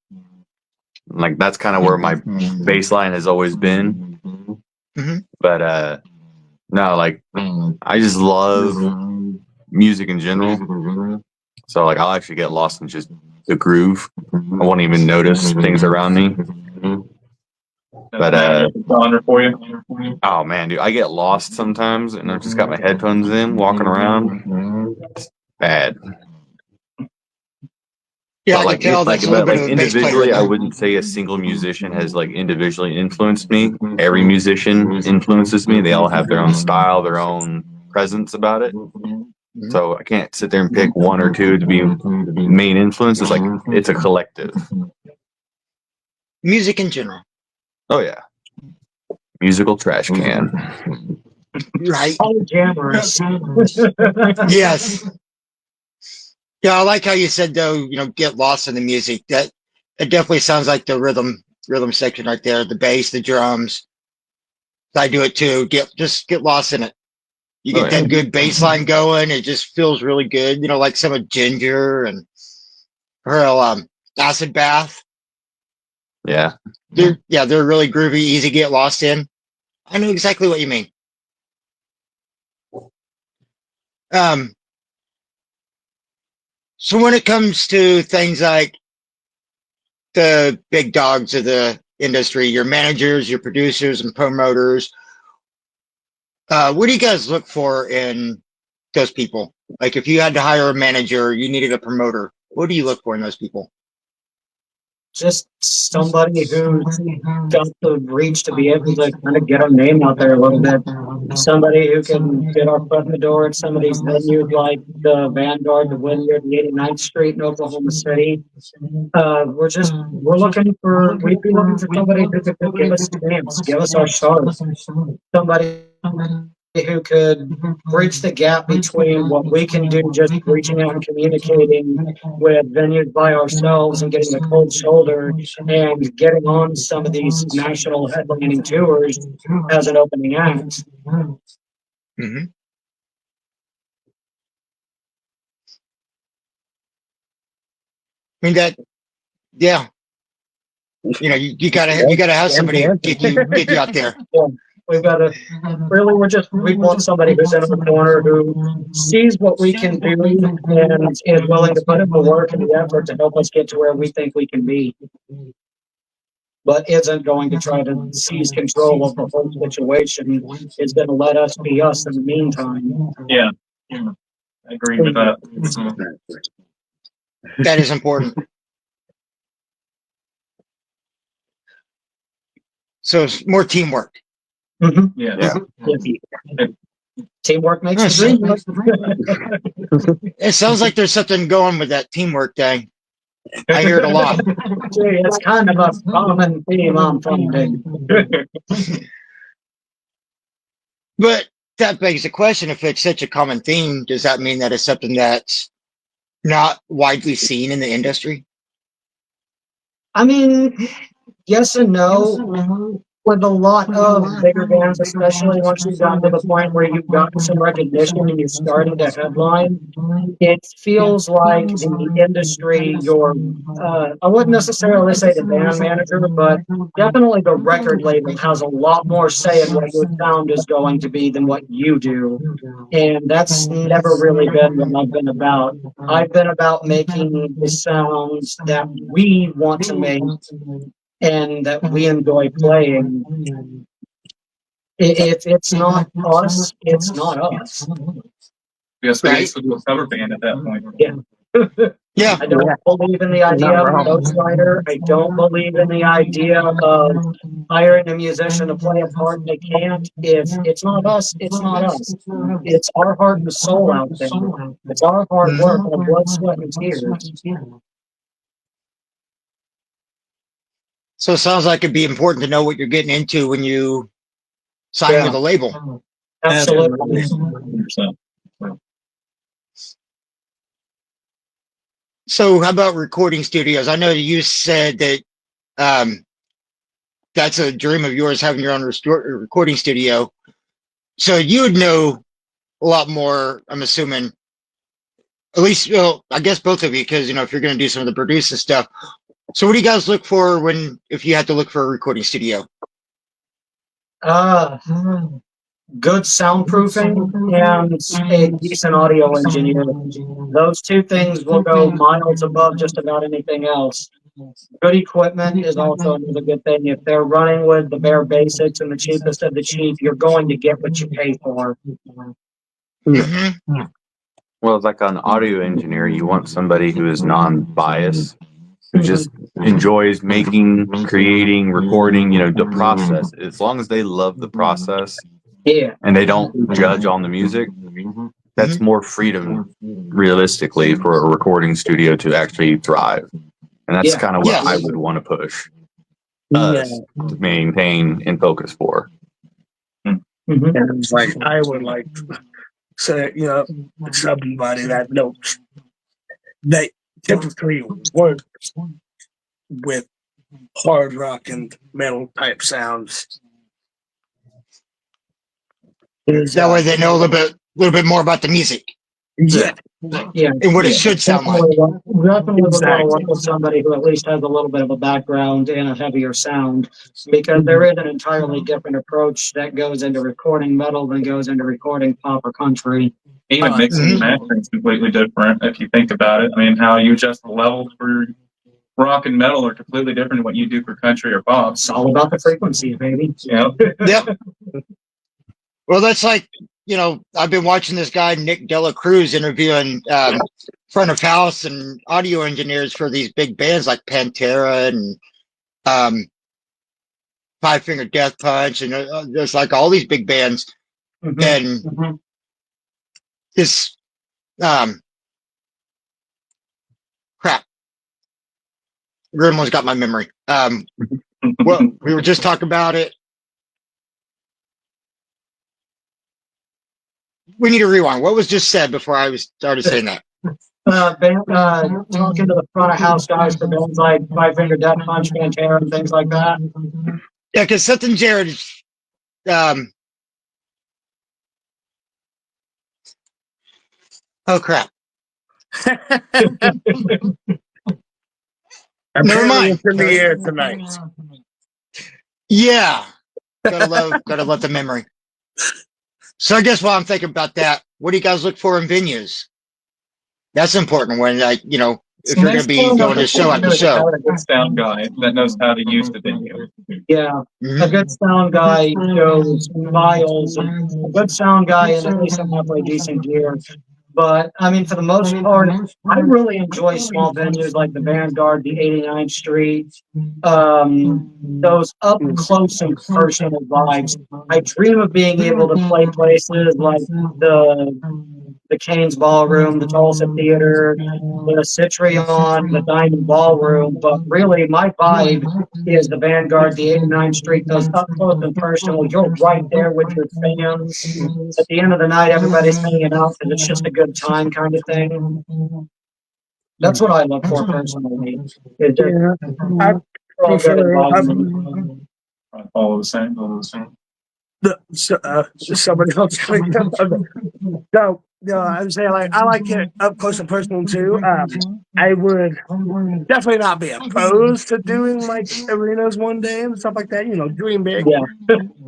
Like that's kind of where my baseline has always been. But no, like I just love music in general. So like I'll actually get lost in just the groove. I won't even notice things around me. But honor for you. oh man, dude, I get lost sometimes, and I've just got my headphones in, walking around. It's bad. Yeah, But I can tell that's a but little bit like of a bass player. individually, I wouldn't say a single musician has like individually influenced me. Every musician influences me. They all have their own style, their own presence about it. So I can't sit there and pick one or two to be main influences. Like it's a collective. Music in general. Oh yeah, musical trash can. Right. All jammers. Yes. Yeah, I like how you said though, get lost in the music. That it definitely sounds like the rhythm section right there, the bass, the drums. I do it too. Just get lost in it. You get that good bass line going, it just feels really good. Like some of Ginger and her Acid Bath. Yeah. They're really groovy, easy to get lost in. I know exactly what you mean. So when it comes to things like the big dogs of the industry, your managers, your producers and promoters, what do you guys look for in those people? Like if you had to hire a manager, you needed a promoter, what do you look for in those people? Just somebody who's got the reach to be able to kind of get our name out there a little bit. Somebody who can get our foot in the door at some of these venues like the Vanguard, the Wynyard, the 89th Street in Oklahoma City. We'd be looking for somebody who could give us a chance, give us our start. Somebody who could bridge the gap between what we can do just reaching out and communicating with venues by ourselves and getting the cold shoulder and getting on some of these national headlining tours as an opening act. Mm-hmm. I mean you gotta have somebody get you out there. Yeah, we've got to really. We want somebody who's in our corner who sees what we can do and is willing to put in the work and the effort to help us get to where we think we can be, but isn't going to try to seize control of the whole situation. Is going to let us be us in the meantime. Yeah, I agree with that. That is important. So it's more teamwork. Mhm. Yeah. Yeah. Teamwork makes the dream work. It sounds like there's something going with that teamwork thing. I hear it a lot. Gee, it's kind of a common theme I'm finding. But that begs the question, if it's such a common theme, does that mean that it's something that's not widely seen in the industry? I mean, yes and no. With a lot of bigger bands, especially once you've gotten to the point where you've gotten some recognition and you're starting to headline, it feels like the industry, I wouldn't necessarily say the band manager, but definitely the record label has a lot more say in what your sound is going to be than what you do. And that's never really been what I've been about. I've been about making the sounds that we want to make and that we enjoy playing. If it's not us, it's not us. Yes, we used to do a cover band at that point. Yeah. Yeah. I don't believe in the idea of a ghostwriter. I don't believe in the idea of hiring a musician to play a part they can't. If it's not us, it's not us. It's our heart and soul out there. It's our hard work, our blood, sweat, and tears. So it sounds like it'd be important to know what you're getting into when you sign with a label. Absolutely. 100%. So how about recording studios? I know you said that that's a dream of yours, having your own recording studio. So you would know a lot more, I'm assuming, at least, well, I guess both of you, because, if you're going to do some of the producing stuff. So what do you guys look for if you had to look for a recording studio? Good soundproofing and a decent audio engineer. Those two things will go miles above just about anything else. Good equipment is also another good thing. If they're running with the bare basics and the cheapest of the cheap, you're going to get what you pay for. Mm-hmm. Well, it's like an audio engineer, you want somebody who is non-biased, who just enjoys making, creating, recording, the process. As long as they love the process Yeah. and they don't judge on the music, that's more freedom realistically for a recording studio to actually thrive. And that's kind of what I would want to push us to maintain and focus for. And it's like I would like say, somebody that knows that typically works with hard rock and metal type sounds. That way they know a little bit more about the music. Yeah. And what it should sound like. Definitely would want to work with somebody who at least has a little bit of a background and a heavier sound, because there is an entirely different approach that goes into recording metal than goes into recording pop or country. Even mixing and mastering is completely different if you think about it. I mean, how you adjust the levels for rock and metal are completely different than what you do for country or pop. It's all about the frequencies, baby. Yeah. Yep. Well, that's like, I've been watching this guy, Nick Dela Cruz, interviewing front of house and audio engineers for these big bands like Pantera and Five Finger Death Punch. And there's like all these big bands. And this, crap. Gremlin's got my memory. Well, we were just talking about it. We need to rewind. What was just said before I started saying that? Talking to the front of house guys for bands like Five Finger Death Punch, Pantera, and things like that. Yeah, because something Jared, oh crap. Never Apparently, mind. it's in the air tonight. Yeah. Gotta love the memory. So I guess while I'm thinking about that, what do you guys look for in venues? That's important when, like, you know, It's if you're going nice to be to going to show after have show. a good sound guy that knows how to use the venue. Yeah, a Mhm. good sound guy shows miles, and a good sound guy and at least some halfway decent gear. But I mean, for the most part, I really enjoy small venues like the Vanguard, the 89th Street, those up close and personal vibes. I dream of being able to play places like the Canes Ballroom, the Tulsa Theater, the Citrion, the Diamond Ballroom. But really, my vibe is the Vanguard, the 89th Street, those up close and personal. You're right there with your fans. At the end of the night, everybody's hanging out because it's just a good time kind of thing. That's what I look for personally. It's just Yeah, I all good prefer environment. All the same, all the same. somebody else coming up. So, I would say like I like it up close and personal too. I would definitely not be opposed to doing like arenas one day and stuff like that. Dream big. Yeah,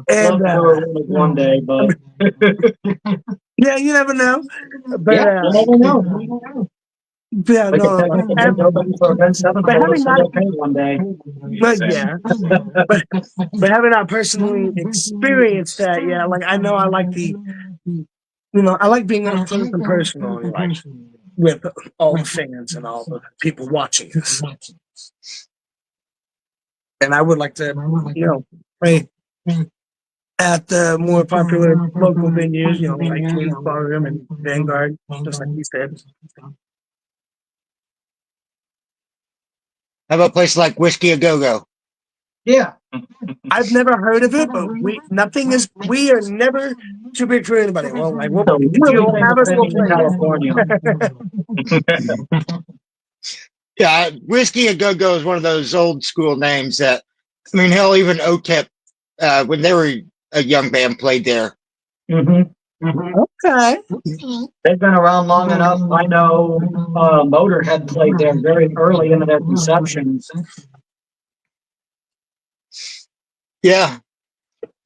And love to do it one day, but yeah, you never know. But yeah, you never know. yeah, We could no, take like, up the bid open for event seven but for having us and not, they'll pay one day. but yeah, but having not personally experienced that, yeah, like I know I like I like being up close and personal, like with all the fans and all the people watching us. And I would like to, play at the more popular local venues, like Kanis Ballroom and Vanguard, just like you said. How about places like Whiskey A Go Go? Yeah, I've never heard of it, but we are never too big for anybody. Well, like, so if really you'll have famous us, we'll venue in play California. Yeah, Whiskey A Go Go is one of those old school names that, I mean, hell, even OTEP, when they were a young band, played there. Mm-hmm. Okay. They've been around long enough. I know Motorhead played there very early into their conception. Yeah,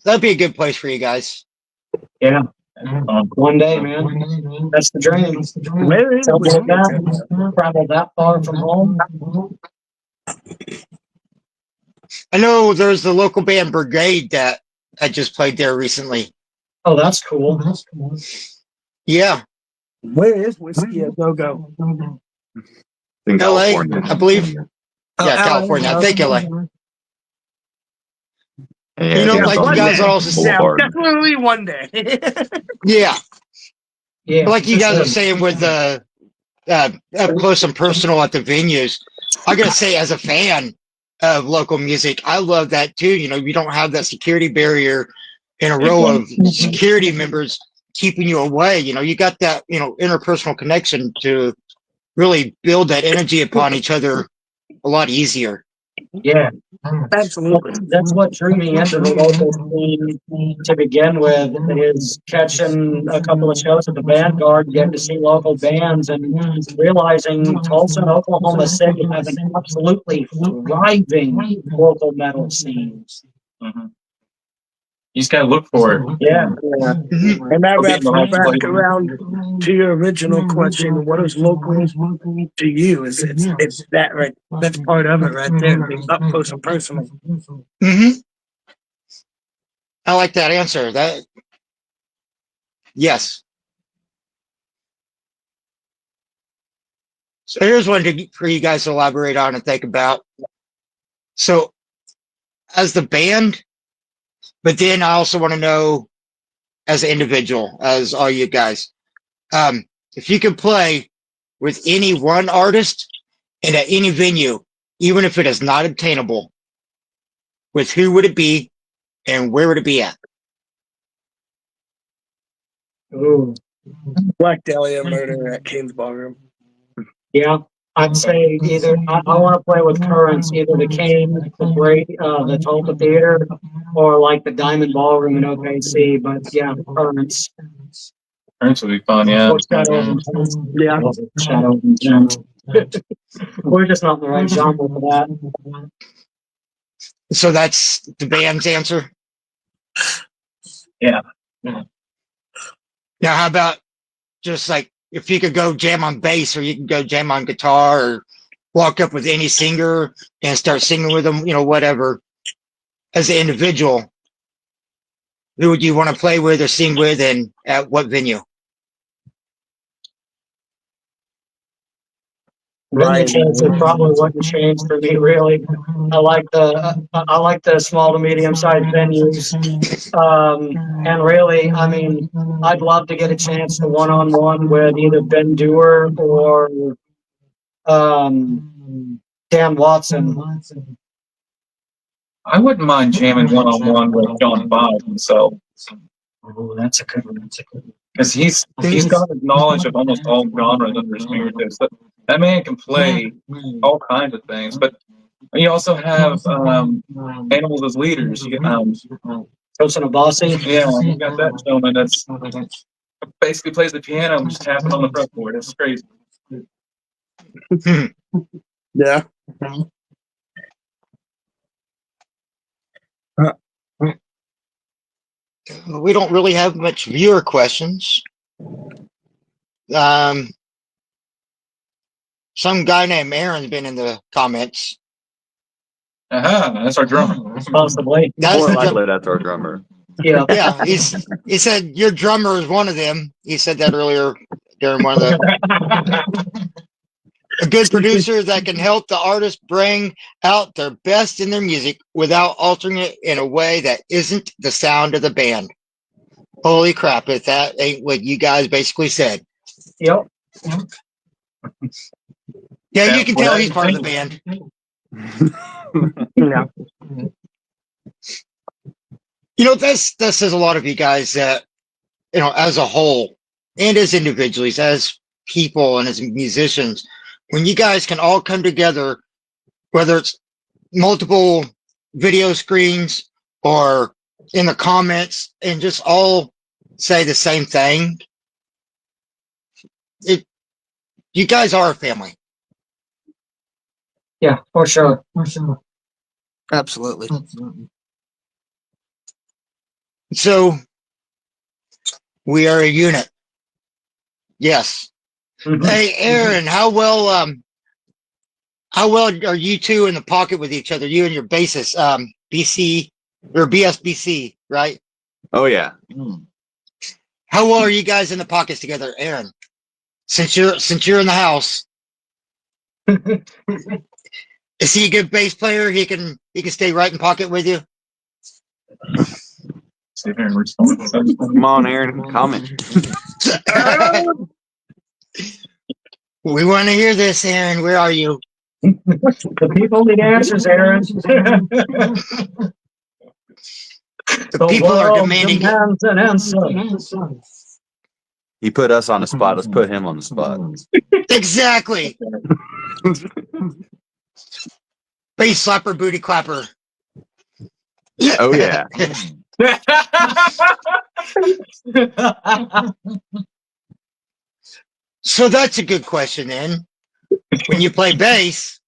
that'd be a good place for you guys. Yeah, one day, man. That's the dream. Where is Something like Whiskey? that. Travel that far from home. I know there's the local band Brigade that I just played there recently. Oh, that's cool. Yeah, Where is Whiskey a Go Go? In LA, California. I believe. Yeah, LA, California. I think LA. And You I know, think it's like on you one guys day. also, Yeah, Boulevard. definitely one day. yeah, Yeah, like you for guys sure. are saying with the up close and personal at the venues. I gotta say, as a fan of local music, I love that too. You know, you don't have that security barrier in a row of security members keeping you away. You know, you got that, interpersonal connection to really build that energy upon each other a lot easier. Yeah, Absolutely. that's what drew me into the local scene to begin with, is catching a couple of shows at the Vanguard, getting to see local bands, and realizing Tulsa and Oklahoma City have an absolutely thriving local metal scene. Mhm. You just gotta look for it. Yeah, Yeah. Mhm. And that It'll be in wraps the me right back place. around to your original question. What is local to you? It's that right? That's part of it right there. Being up close and personal. Hmm. I like that answer. Yes. So here's one for you guys to elaborate on and think about. So, as the band, but then I also want to know as an individual, as all you guys, if you could play with any one artist and at any venue, even if it is not obtainable, with who would it be and where would it be at? ooh, Black Dahlia Murder at Kane's Ballroom. yeah. I'd say either I want to play with Currents, either the Cane, the Tulsa Theater, or like the Diamond Ballroom in OKC. But yeah, Currents. Parents will be fun, yeah. Or Shadow of Intent. Yeah. Shadow of Intent. We're just not in the right genre for that. So that's the band's answer. Yeah. Now, how about just like if you could go jam on bass, or you can go jam on guitar, or walk up with any singer and start singing with them, whatever. As an individual, who would you want to play with or sing with, and at what venue? Venue choices probably wouldn't change for me, really. I like the small to medium sized venues. And really, I mean, I'd love to get a chance to one on one with either Ben Dewar or Dan Watson. I wouldn't mind jamming one on one with John Five himself. Oh, that's a good one. Because he's got his knowledge of almost all genres under his fingertips. That man can play all kinds of things. But you also have animals as leaders. You get, Tosin Abasi. yeah, you got that gentleman that's basically plays the piano and just tapping on the fretboard. It's crazy. Yeah. We don't really have much viewer questions. Some guy named Aaron's been in the comments. That's our drummer. Possibly. That's More the likely, that's our drummer. Yeah. Yeah, he said your drummer is one of them. He said that earlier during one of the a good producer that can help the artist bring out their best in their music without altering it in a way that isn't the sound of the band. Holy crap, if that ain't what you guys basically said. Yep. Yeah, you can tell he's part of the band. Yeah. That says a lot of you guys that, as a whole and as individuals, as people and as musicians, when you guys can all come together, whether it's multiple video screens or in the comments, and just all say the same thing, you guys are a family. Yeah, for sure. Absolutely. So we are a unit. Yes. Mhm. Hey, Aaron, how well are you two in the pocket with each other? You and your bassist, BC or BSBC, right? Oh yeah. How well are you guys in the pockets together, Aaron? Since you're in the house, is he a good bass player? He can stay right in pocket with you. Sit here and respond. Come on, Aaron, comment. We want to hear this, Aaron. Where are you? The people need answers, Aaron. The people are demanding demands an answer. He put us on the spot. Let's put him on the spot. Exactly. Bass slapper, booty clapper. Oh yeah. So that's a good question then. When you play bass,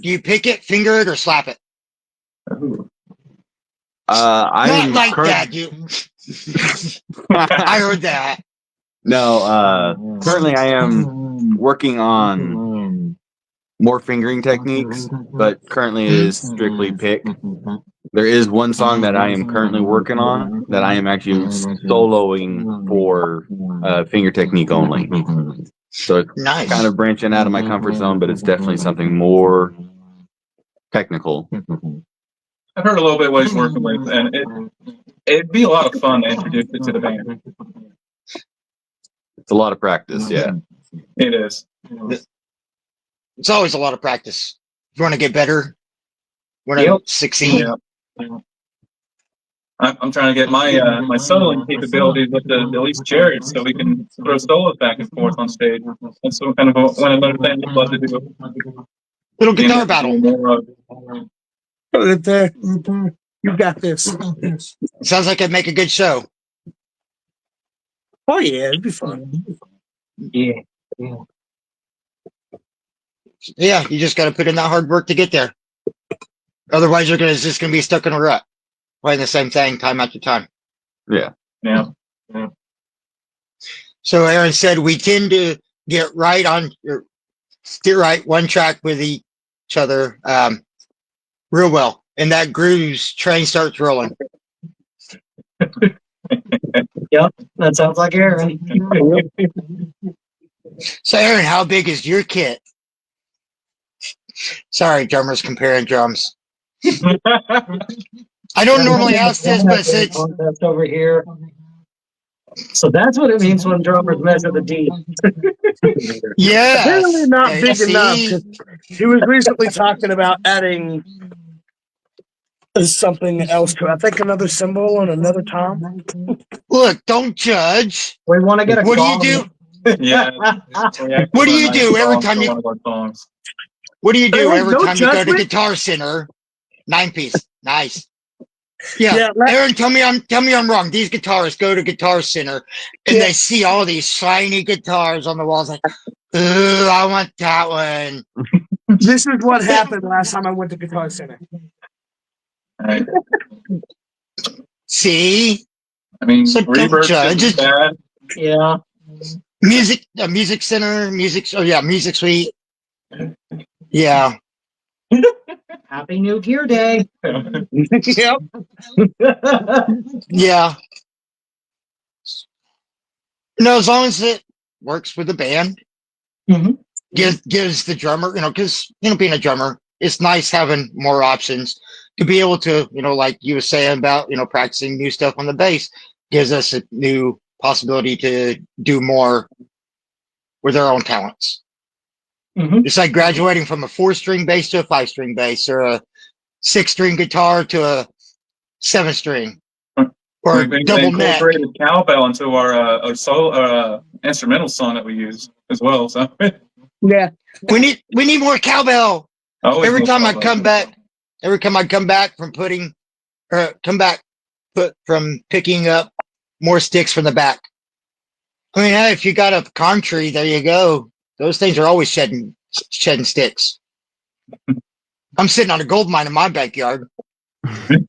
do you pick it, finger it, or slap it? I'm Not like that. I heard that. No, currently I am working on more fingering techniques, but currently it is strictly pick. There is one song that I am currently working on that I am actually soloing for finger technique only. So it's Nice. kind of branching out of my comfort zone, but it's definitely something more technical. I've heard a little bit what he's working with, and it'd be a lot of fun to introduce it to the band. It's a lot of practice, yeah. It is. It's always a lot of practice. If you want to get better, want to succeed. Yeah. I'm trying to get my my soloing capabilities with the least chariots so we can throw solos back and forth on stage. That's some kind of one of the things I'd love to do. Little guitar battle. Put it there. You got this. Sounds like it'd make a good show. Oh yeah, it'd be fun. Yeah. Yeah, you just got to put in that hard work to get there. Otherwise, you're just gonna be stuck in a rut, playing the same thing time after time. Yeah. Yeah. So Aaron said we tend to get right one track with each other real well, and that grooves train starts rolling. Yep, that sounds like Aaron. So Aaron, how big is your kit? Sorry, drummers comparing drums. I don't normally ask this, but since contest over here. So that's what it means when drummers measure the D. Apparently yes, not you big enough. see, 'Cause he was recently talking about adding something else to it. I think another cymbal and another tom. look, don't judge. We want to get a What do you gong. do? Yeah. What do you do every time you? One of our songs. What do you do Hey, every no time you go to judgment. Guitar Center? 9-piece, nice. Yeah, Yeah, Aaron, tell me I'm wrong. These guitarists go to Guitar Center and Yeah. they see all these shiny guitars on the walls, like, ooh, I want that one. this is what happened last time I went to Guitar Center. Right. See, I mean, so don't reverb judge. isn't bad. Yeah. Music Center, Music Suite. Yeah, Happy New Gear Day. Yep. yeah. No, as long as it works with the band, Mhm. gives the drummer, because being a drummer, it's nice having more options to be able to, like you were saying about, practicing new stuff on the bass, gives us a new possibility to do more with our own talents. Mhm. It's like graduating from a 4-string bass to a 5-string bass, or a 6-string guitar to a 7-string, or We've double neck. incorporated cowbell into our solo instrumental song that we use as well. So Yeah. We need more cowbell. always Every more time I cowbell. come back from from picking up more sticks from the back. I mean, hey, if you got a con tree, there you go. Those things are always shedding sticks. I'm sitting on a gold mine in my backyard. I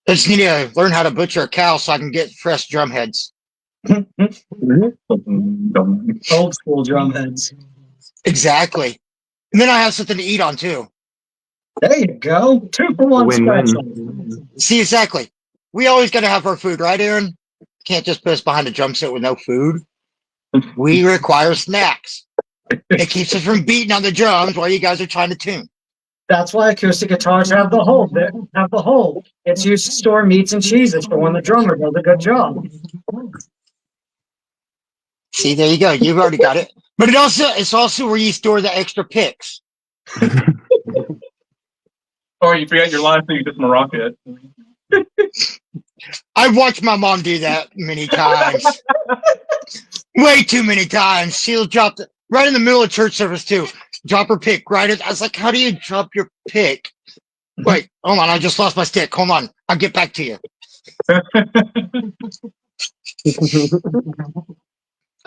just need to learn how to butcher a cow so I can get fresh drum heads. Old school drum heads. Exactly. And then I have something to eat on too. There you go. 2-for-1 Win-win. special. See, exactly. We always got to have our food, right, Aaron? Can't just put us behind a drum set with no food. We require snacks. It keeps us from beating on the drums while you guys are trying to tune. That's why acoustic guitars have the hole. Have the hole. It's used to store meats and cheeses for when the drummer does a good job. See, there you go. You've already got it. But it's also where you store the extra picks. Or you forget your line, so you just Morocco it. I've watched my mom do that many times. Way too many times. She'll drop it right in the middle of church service too. Drop her pick right at, I was like, how do you drop your pick? Wait, hold on, I just lost my stick. Hold on. I'll get back to you. I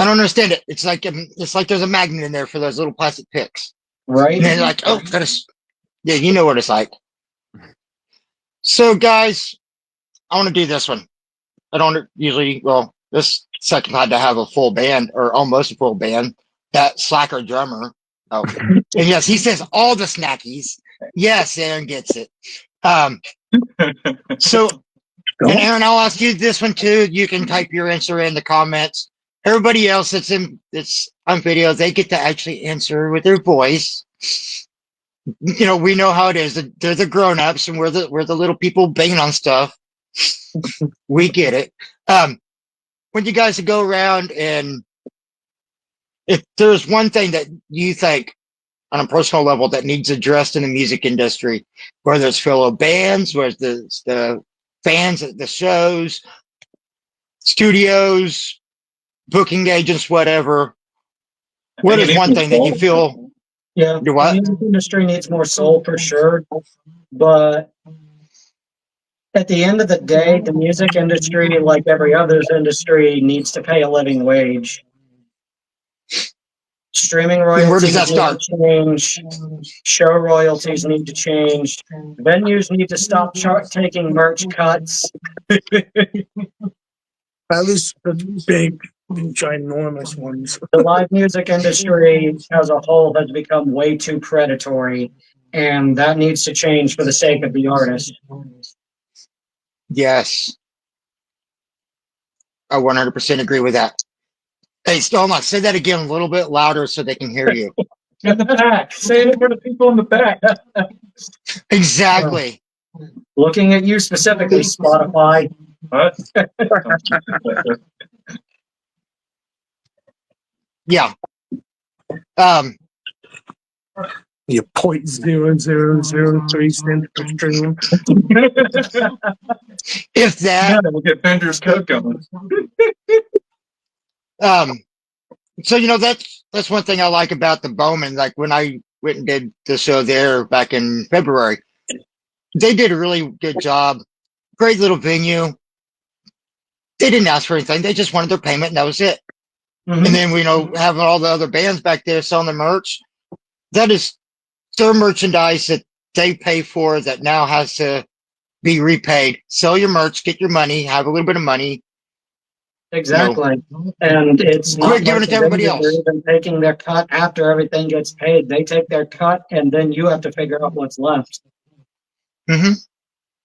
don't understand it. It's like there's a magnet in there for those little plastic picks. Right? And they're like, yeah, you know what it's like. So guys, I want to do this one. I don't usually, this second had to have a full band, or almost a full band. That slacker drummer. Oh, and yes, he says all the snackies. Yes, Aaron gets it. So, and Aaron, I'll ask you this one too. You can type your answer in the comments. Everybody else that's on video, they get to actually answer with their voice. We know how it is. They're the grown-ups, and we're the little people banging on stuff. We get it. When you guys go around, and if there's one thing that you think on a personal level that needs addressed in the music industry, whether it's fellow bands, whether it's the fans at the shows, studios, booking agents, whatever, what is one thing that you feel? Yeah, You're what? the music industry needs more soul for sure, but at the end of the day, the music industry, like every other industry, needs to pay a living wage. Streaming And where does royalties that need start? to change. Show royalties need to change. Venues need to stop taking merch cuts. At least the big, ginormous ones. The live music industry as a whole has become way too predatory, and that needs to change for the sake of the artist. Yes. I 100% agree with that. Hey, Stoma, say that again a little bit louder so they can hear you. In the back. Say it for the people in the back. Exactly. Looking at you specifically, Spotify. What? Yeah. You 0.0003 cents per stream. If that, Yeah, we'll get Bender's code going. so that's one thing I like about the Bowman. Like when I went and did the show there back in February, they did a really good job. Great little venue. They didn't ask for anything. They just wanted their payment, and that was it. Mhm. And then we having all the other bands back there selling the merch. That is their merchandise that they pay for that now has to be repaid. Sell your merch, get your money, have a little bit of money. Exactly. And it's not Quit giving like it to everybody they're else. even taking their cut after everything gets paid. They take their cut, and then you have to figure out what's left. Mm-hmm.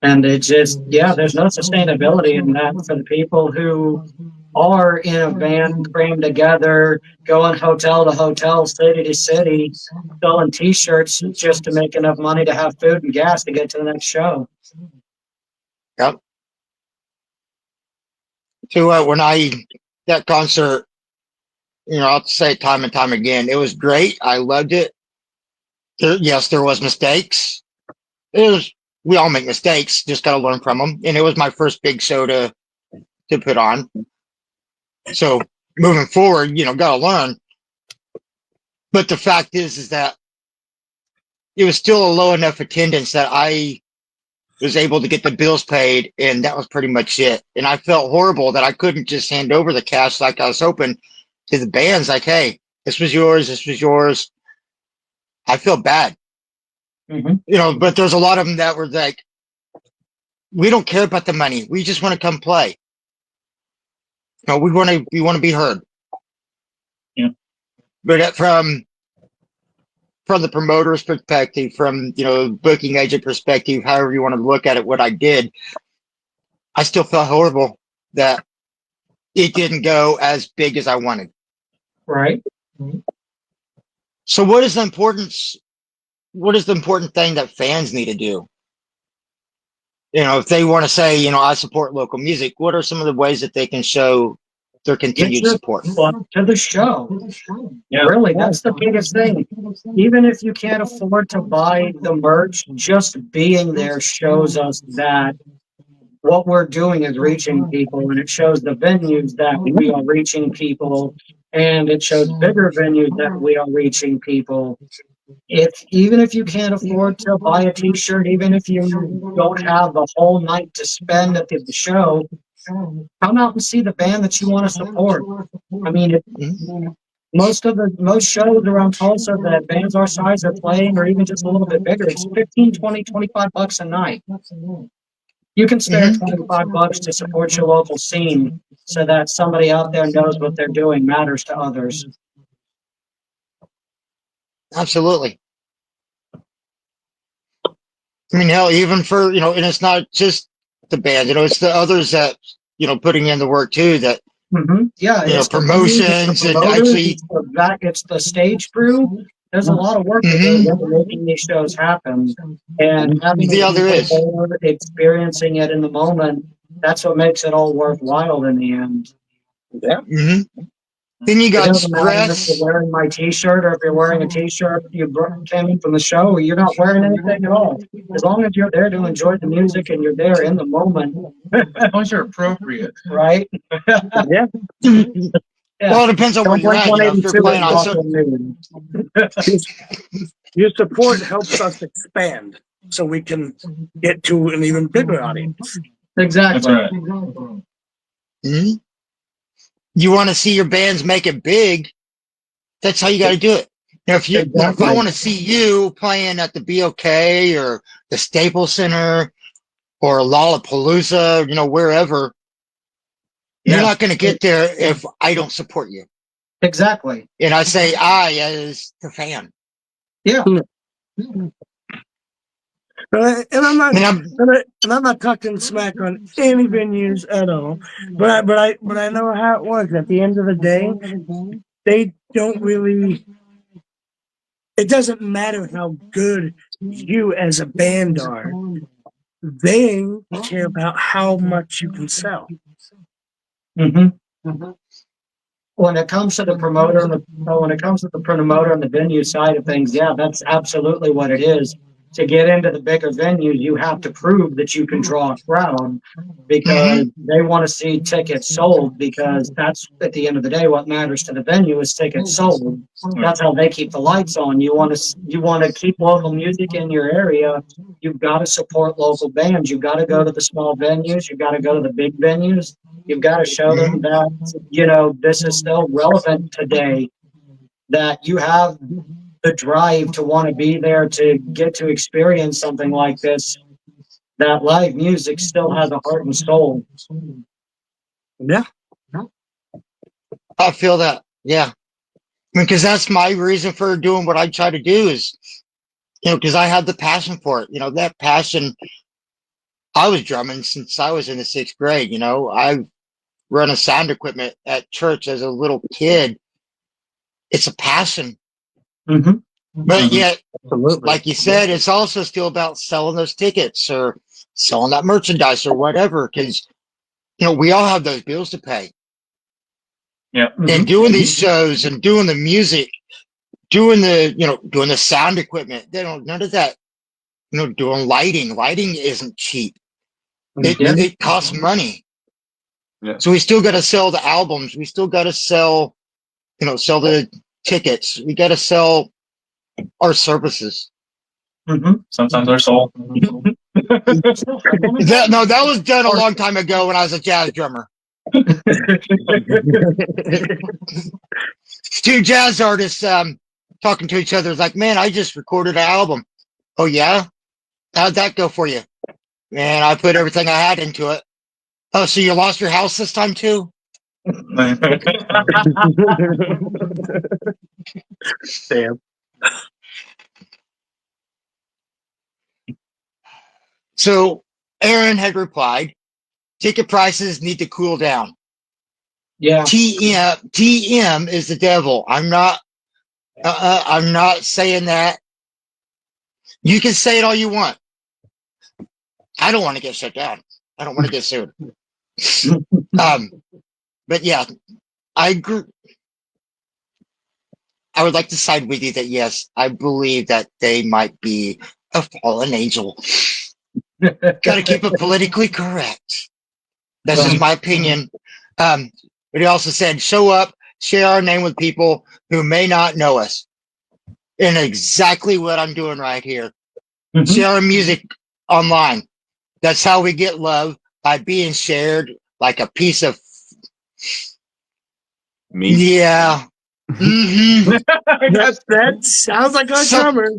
And it's just, yeah, there's no sustainability in that for the people who are in a van crammed together, going hotel to hotel, city to city, selling T-shirts just to make enough money to have food and gas to get to the next show. Yep. So when that concert, I'll say it time and time again, it was great. I loved it. Yes, there was mistakes. We all make mistakes, just got to learn from them. And it was my first big show to put on. So moving forward, got to learn. But the fact is that it was still a low enough attendance that I was able to get the bills paid, and that was pretty much it. And I felt horrible that I couldn't just hand over the cash like I was hoping to the bands, like, hey, this was yours, this was yours. I feel bad. Mm-hmm. But there's a lot of them that were like, we don't care about the money. We just want to come play. We want to be heard. Yeah. But from the promoter's perspective, from booking agent perspective, however you want to look at it, what I did, I still felt horrible that it didn't go as big as I wanted. Right. So what is the importance? What is the important thing that fans need to do? If they want to say, I support local music, what are some of the ways that they can show their continued support? To the show. Yeah. Really, that's the biggest thing. Even if you can't afford to buy the merch, just being there shows us that what we're doing is reaching people, and it shows the venues that we are reaching people, and it shows bigger venues that we are reaching people. Even if you can't afford to buy a T-shirt, even if you don't have the whole night to spend at the show, come out and see the band that you want to support. I mean, most shows around Tulsa that bands our size are playing, or even just a little bit bigger, it's 15, 20, 25 bucks a night. You can spare 25 bucks to support your local scene so that somebody out there knows what they're doing matters to others. Absolutely. I mean, hell, even for, and it's not just the band, it's the others that, putting in the work too, that, yeah, it's promotions the and actually, it's the stage crew. There's a lot of work that goes into making these shows happen, and having the other is experiencing it in the moment. That's what makes it all worthwhile in the end. Yeah. Then you It got doesn't matter if stress. you're wearing my T-shirt or if you're wearing a T-shirt you came in from the show, or you're not wearing anything at all. As long as you're there to enjoy the music and you're there in the moment, As long as you're appropriate. right? Yeah. Well, it depends on where Don't you're blink at. If you're 182 playing and on walk some, in. Your support helps us expand so we can get to an even bigger audience. Exactly. That's right. You want to see your bands make it big, That's how you got to do it. If you, if I Exactly. want to see you playing at the BOK or the Staples Center or Lollapalooza, wherever, you're Yeah, not going to get there if I don't support you. exactly. And I say I as the fan. Yeah. And I'm not, And I'm, and I'm not talking smack on any venues at all. But I know how it works. At the end of the day, they don't really. It doesn't matter how good you as a band are. They care about how much you can sell. hmm When it comes to the promoter and when it comes to the promoter and the venue side of things, yeah, that's absolutely what it is. To get into the bigger venues, you have to prove that you can draw a crowd because mhm, they want to see tickets sold because that's at the end of the day what matters to the venue is tickets sold. That's how they keep the lights on. You want to keep local music in your area. You've got to support local bands. You've got to go to the small venues. You've got to go to the big venues. You've got to show them mhm. that this is still relevant today, that you have the drive to want to be there to get to experience something like this, that live music still has a heart and soul. Yeah. I feel that. Yeah. Because that's my reason for doing what I try to do is, because I have the passion for it. That passion, I was drumming since I was in the sixth grade. I run a sound equipment at church as a little kid. It's a passion. Mm-hmm. But yet, Absolutely. like you said, it's also still about selling those tickets or selling that merchandise or whatever. Because, we all have those bills to pay. Yeah. And doing these shows and doing the music, doing the sound equipment, none of that, doing lighting. Lighting isn't cheap. It, Yeah. it costs money. Yeah. So we still got to sell the albums. We still got to sell the tickets. We got to sell our services. Sometimes our soul. That was done a long time ago when I was a jazz drummer. Two jazz artists talking to each other. It's like, man, I just recorded an album. Oh yeah, how'd that go for you? Man, I put everything I had into it. Oh, so you lost your house this time too? Damn. So Aaron had replied, ticket prices need to cool down. Yeah. TM is the devil. I'm not saying that. You can say it all you want. I don't want to get shut down. I don't want to get sued. But yeah, I agree. I would like to side with you that yes, I believe that they might be a fallen angel. Got to keep it politically correct. That's just my opinion. But he also said, show up, share our name with people who may not know us. And exactly what I'm doing right here. Share our music online. That's how we get love, by being shared like a piece of Me. yeah. Mm-hmm. That sounds like a Some drummer.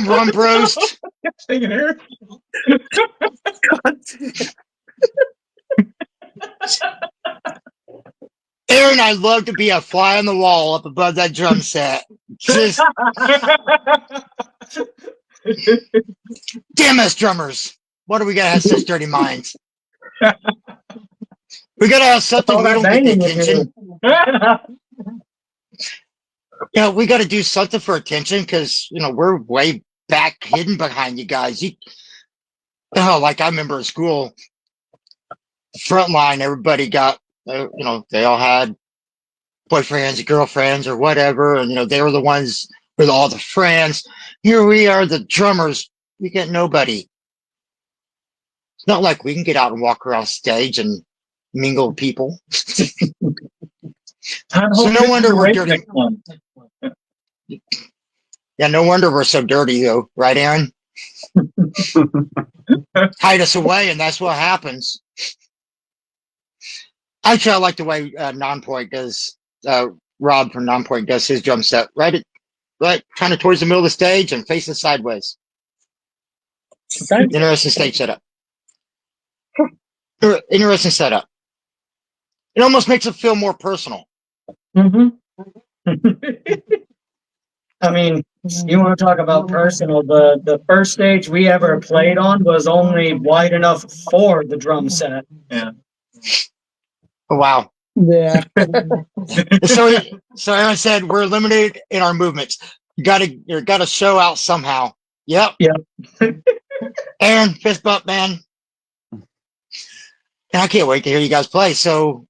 rump roast. Aaron, I'd love to be a fly on the wall up above that drum set. Just damn us drummers. Why do we gotta have such dirty minds? We gotta have something All we that don't get the banging you attention. do. We gotta do something for attention because we're way back hidden behind you guys. Like I remember in school, frontline, everybody got they all had boyfriends, girlfriends, or whatever, and they were the ones with all the friends. Here we are, the drummers. We get nobody. It's not like we can get out and walk around stage and mingle with people. So no wonder we're dirty. Yeah, no wonder we're so dirty, though, right, Aaron? Hide us away, and that's what happens. Actually, I like the way Nonpoint does Rob from Nonpoint does his drum set right kind of towards the middle of the stage and facing sideways. Interesting stage setup. Interesting setup. It almost makes it feel more personal. Mm-hmm. I mean, you want to talk about personal? The first stage we ever played on was only wide enough for the drum set. Yeah. Oh, wow. Yeah. So Aaron said we're limited in our movements. You gotta show out somehow. Yep. Aaron, fist bump, man. And I can't wait to hear you guys play. So,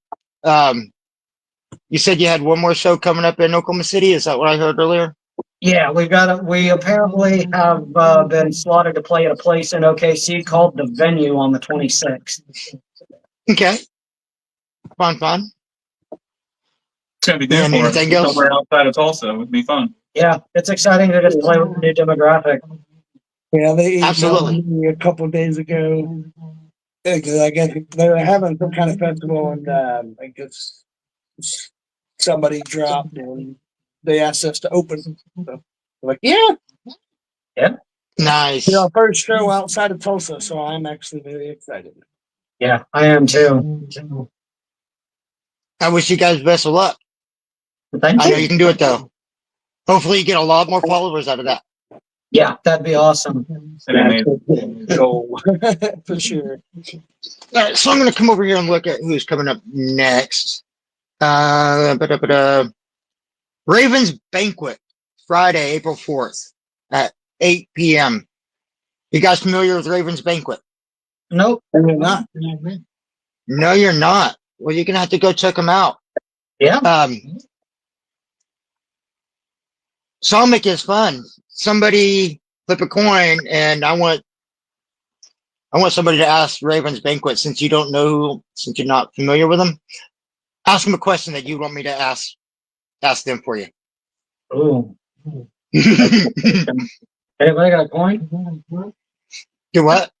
you said you had one more show coming up in Oklahoma City. Is that what I heard earlier? Yeah, we apparently have been slotted to play at a place in OKC called The Venue on the 26th. Okay. Fun. It's gonna be new And for us. anything else? Somewhere outside of Tulsa would be fun. Yeah, it's exciting to just play with a new demographic. Yeah, they Absolutely. emailed me a couple of days ago because I guess they were having some kind of festival, and I guess somebody dropped, and they asked us to open. So we're like, yeah, Nice. our first show outside of Tulsa, so I'm actually very excited. Yeah, I am too. I wish you guys best of luck. Thank I know you. you can do it though. Hopefully you get a lot more followers out of that. Yeah, that'd be awesome. Goal for sure. All right, so I'm going to come over here and look at who's coming up next. Ravens Banquet, Friday, April 4th at 8 p.m. You guys familiar with Ravens Banquet? Nope. You're not. No, you're not. Well, you're going to have to go check them out. Yeah. So I'll make this fun. Somebody flip a coin, and I want somebody to ask Ravens Banquet, since you don't know, since you're not familiar with them. Ask them a question that you want me to ask them for you. Ooh. Hey, I got a coin. Do what?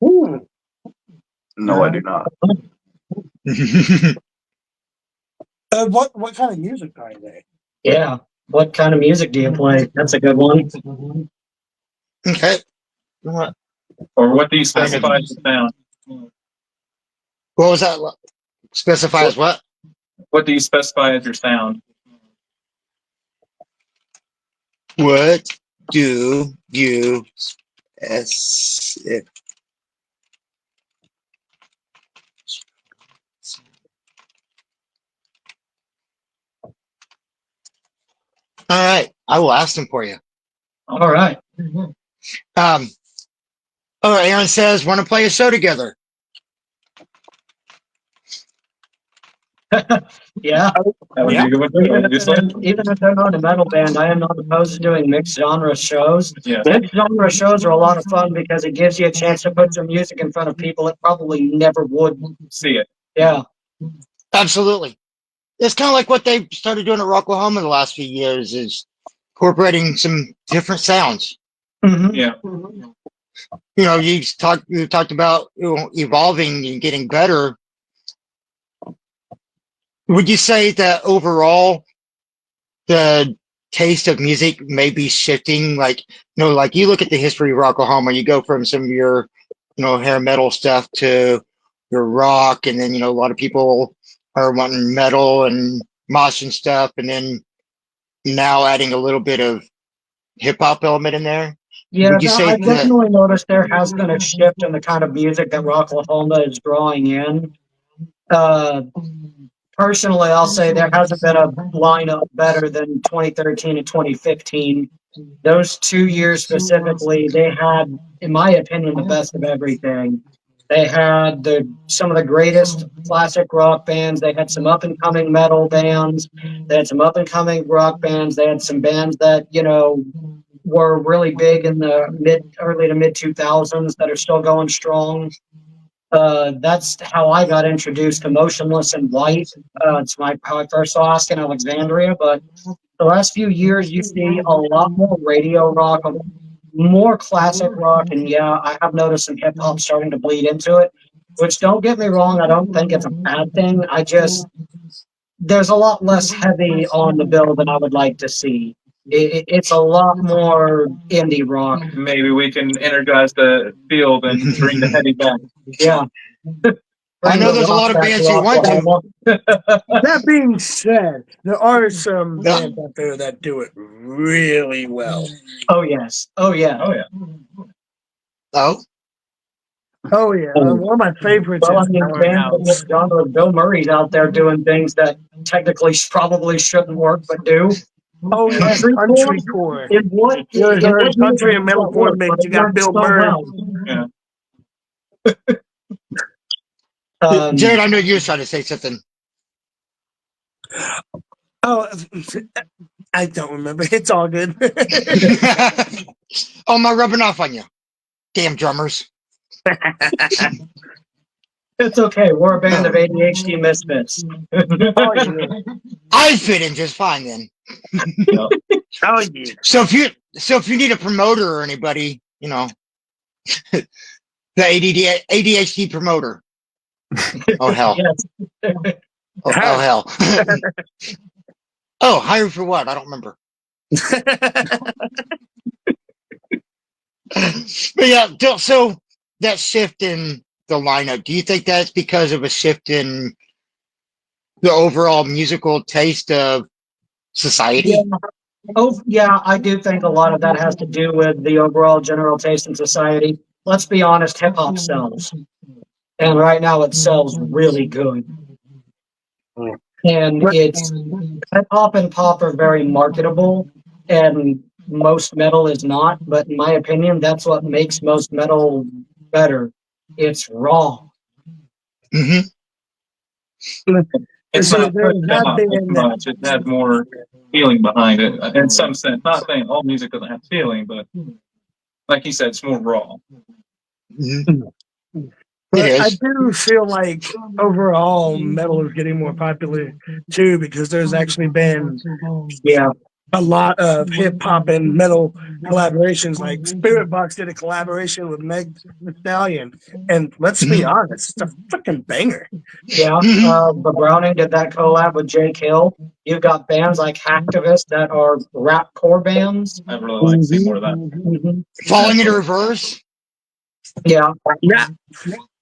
Ooh. No, I do not. What kind of music are they? Yeah. What kind of music do you play? That's a good one. Okay. What Or what do you specify as the sound? was that? Specify as what? What do you specify as your sound? What do you specify? All right, I will ask them for you. All right. All right, Aaron says, want to play a show together? Yeah. That would be a good one. Even if they're not a metal band, I am not opposed to doing mixed genre shows. Yeah. Mixed genre shows are a lot of fun because it gives you a chance to put some music in front of people that probably never would. See it. Yeah. Absolutely. It's kind of like what they started doing at Rocklahoma the last few years, is incorporating some different sounds. Mm-hmm. Yeah. You know, you talked about evolving and getting better. Would you say that overall the taste of music may be shifting? Like, like you look at the history of Rocklahoma, you go from some of your, hair metal stuff to your rock, and then, a lot of people are wanting metal and mosh and stuff, and then now adding a little bit of hip hop element in there. Yeah, Would you say I've definitely noticed there has been a shift in the kind of music that Rocklahoma is drawing in. Personally, I'll say there hasn't been a lineup better than 2013 and 2015. Those 2 years specifically, they had, in my opinion, the best of everything. They had some of the greatest classic rock bands. They had some up-and-coming metal bands. They had some up-and-coming rock bands. They had some bands that, were really big in the early to mid 2000s that are still going strong. That's how I got introduced to Motionless in White. It's how I first saw Austin Alexandria. But the last few years, you see a lot more radio rock, more classic rock, and yeah, I have noticed some hip hop starting to bleed into it. which don't get me wrong, I don't think it's a bad thing. There's a lot less heavy on the bill than I would like to see. It's a lot more indie rock. Maybe we can energize the field and bring the heavy back. Yeah. I know there's a lot of Bring the bands you rock want back to. That being said, there are some bands out there that do it really well. Oh yes. Oh yeah. Oh yeah. Oh, Oh yeah, one of my favorites Well, I is mean, bands in this Powerhouse. genre, Bill Murray's out there doing things that technically probably shouldn't work, but do. Oh yeah, Country country core. core. In what? There's In what country music and does that metalcore work? mix. But it You got works Bill so Murray. well. Yeah. Jared, I know you were trying to say something. Oh, I don't remember. It's all good. Oh, am I rubbing off on you? Damn drummers. It's okay. We're a band of ADHD misfits. Oh yeah. I fit in just fine then. Oh yeah. So if you need a promoter or anybody, the ADHD promoter. Oh hell. Yes. Oh hell. Oh, hired for what? I don't remember. But yeah, so that shift in the lineup, do you think that's because of a shift in the overall musical taste of society? Yeah. Oh, yeah, I do think a lot of that has to do with the overall general taste in society. Let's be honest, hip hop sells. And right now it sells really good. And it's hip hop and pop are very marketable, and most metal is not. But in my opinion, that's what makes most metal better. It's raw. Mm-hmm. It's So not there pushed have out been as much. It has more feeling behind it in some sense. Not saying all music doesn't have feeling, but like you said, it's more raw. Mm-hmm. But It I is. do feel like overall metal is getting more popular too, because there's actually been Yeah, a lot of hip hop and metal collaborations. Like Spirit Box did a collaboration with Meg Thee Stallion, and let's be honest, it's a fucking banger. yeah. Mhm. The Browning did that collab with Jake Hill. You've got bands like Hacktivist that are rap core bands. I really like to see more of that. Mhm. Falling into reverse. Yeah, Yeah,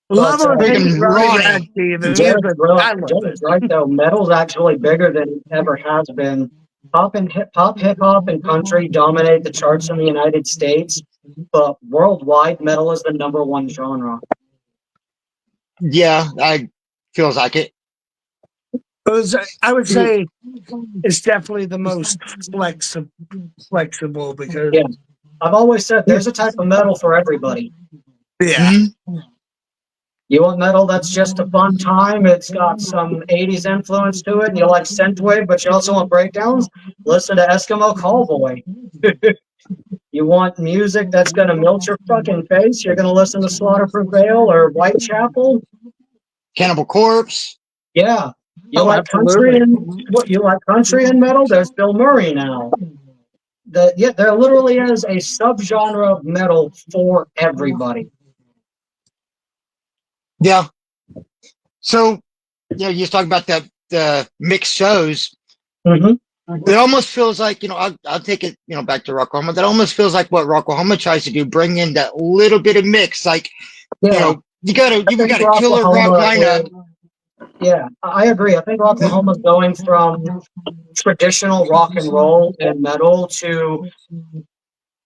but love or hate Friggin' Ronnie Ronnie. Radke, the music, I love it. Jared's right though. Metal's actually bigger than it ever has been. Hip hop, and country dominate the charts in the United States, but worldwide, metal is the number one genre. Yeah, I feels like it. I would say it's definitely the most flexible because Yeah, I've always said there's a type of metal for everybody. yeah. Mhm. You want metal that's just a fun time. It's got some 80s influence to it, and you like synthwave, but you also want breakdowns. Listen to Eskimo Callboy. You want music that's going to melt your fucking face. You're going to listen to Slaughter Prevail or Whitechapel. Cannibal Corpse. Yeah. You Oh, like absolutely. you like country and metal? There's Bill Murray now. There literally is a subgenre of metal for everybody. Yeah. So, you just talk about the mixed shows. Mm-hmm. It almost feels like, I'll take it, back to Rocklahoma. That almost feels like what Rocklahoma tries to do, bring in that little bit of mix. Like, Yeah. you got I think a killer rock lineup. Yeah, I agree. I think Oklahoma's going from traditional rock and roll and metal to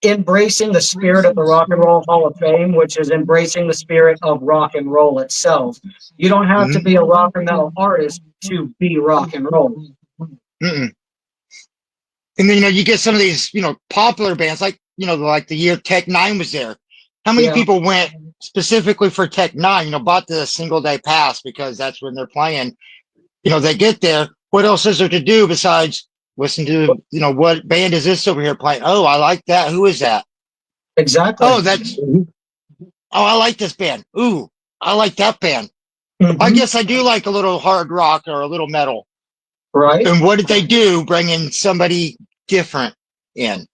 embracing the spirit of the Rock and Roll Hall of Fame, which is embracing the spirit of rock and roll itself. You don't have to be a rock and metal artist to be rock and roll. Mm-mm. And then, you get some of these, popular bands like the year Tech Nine was there. How many people went specifically for Tech Nine, bought the single day pass because that's when they're playing? They get there. What else is there to do besides listen to, what band is this over here playing? Oh, I like that. Who is that? Exactly. Oh, I like this band. Ooh, I like that band. Mm-hmm. I guess I do like a little hard rock or a little metal. Right. And what did they do? Bring in somebody different in.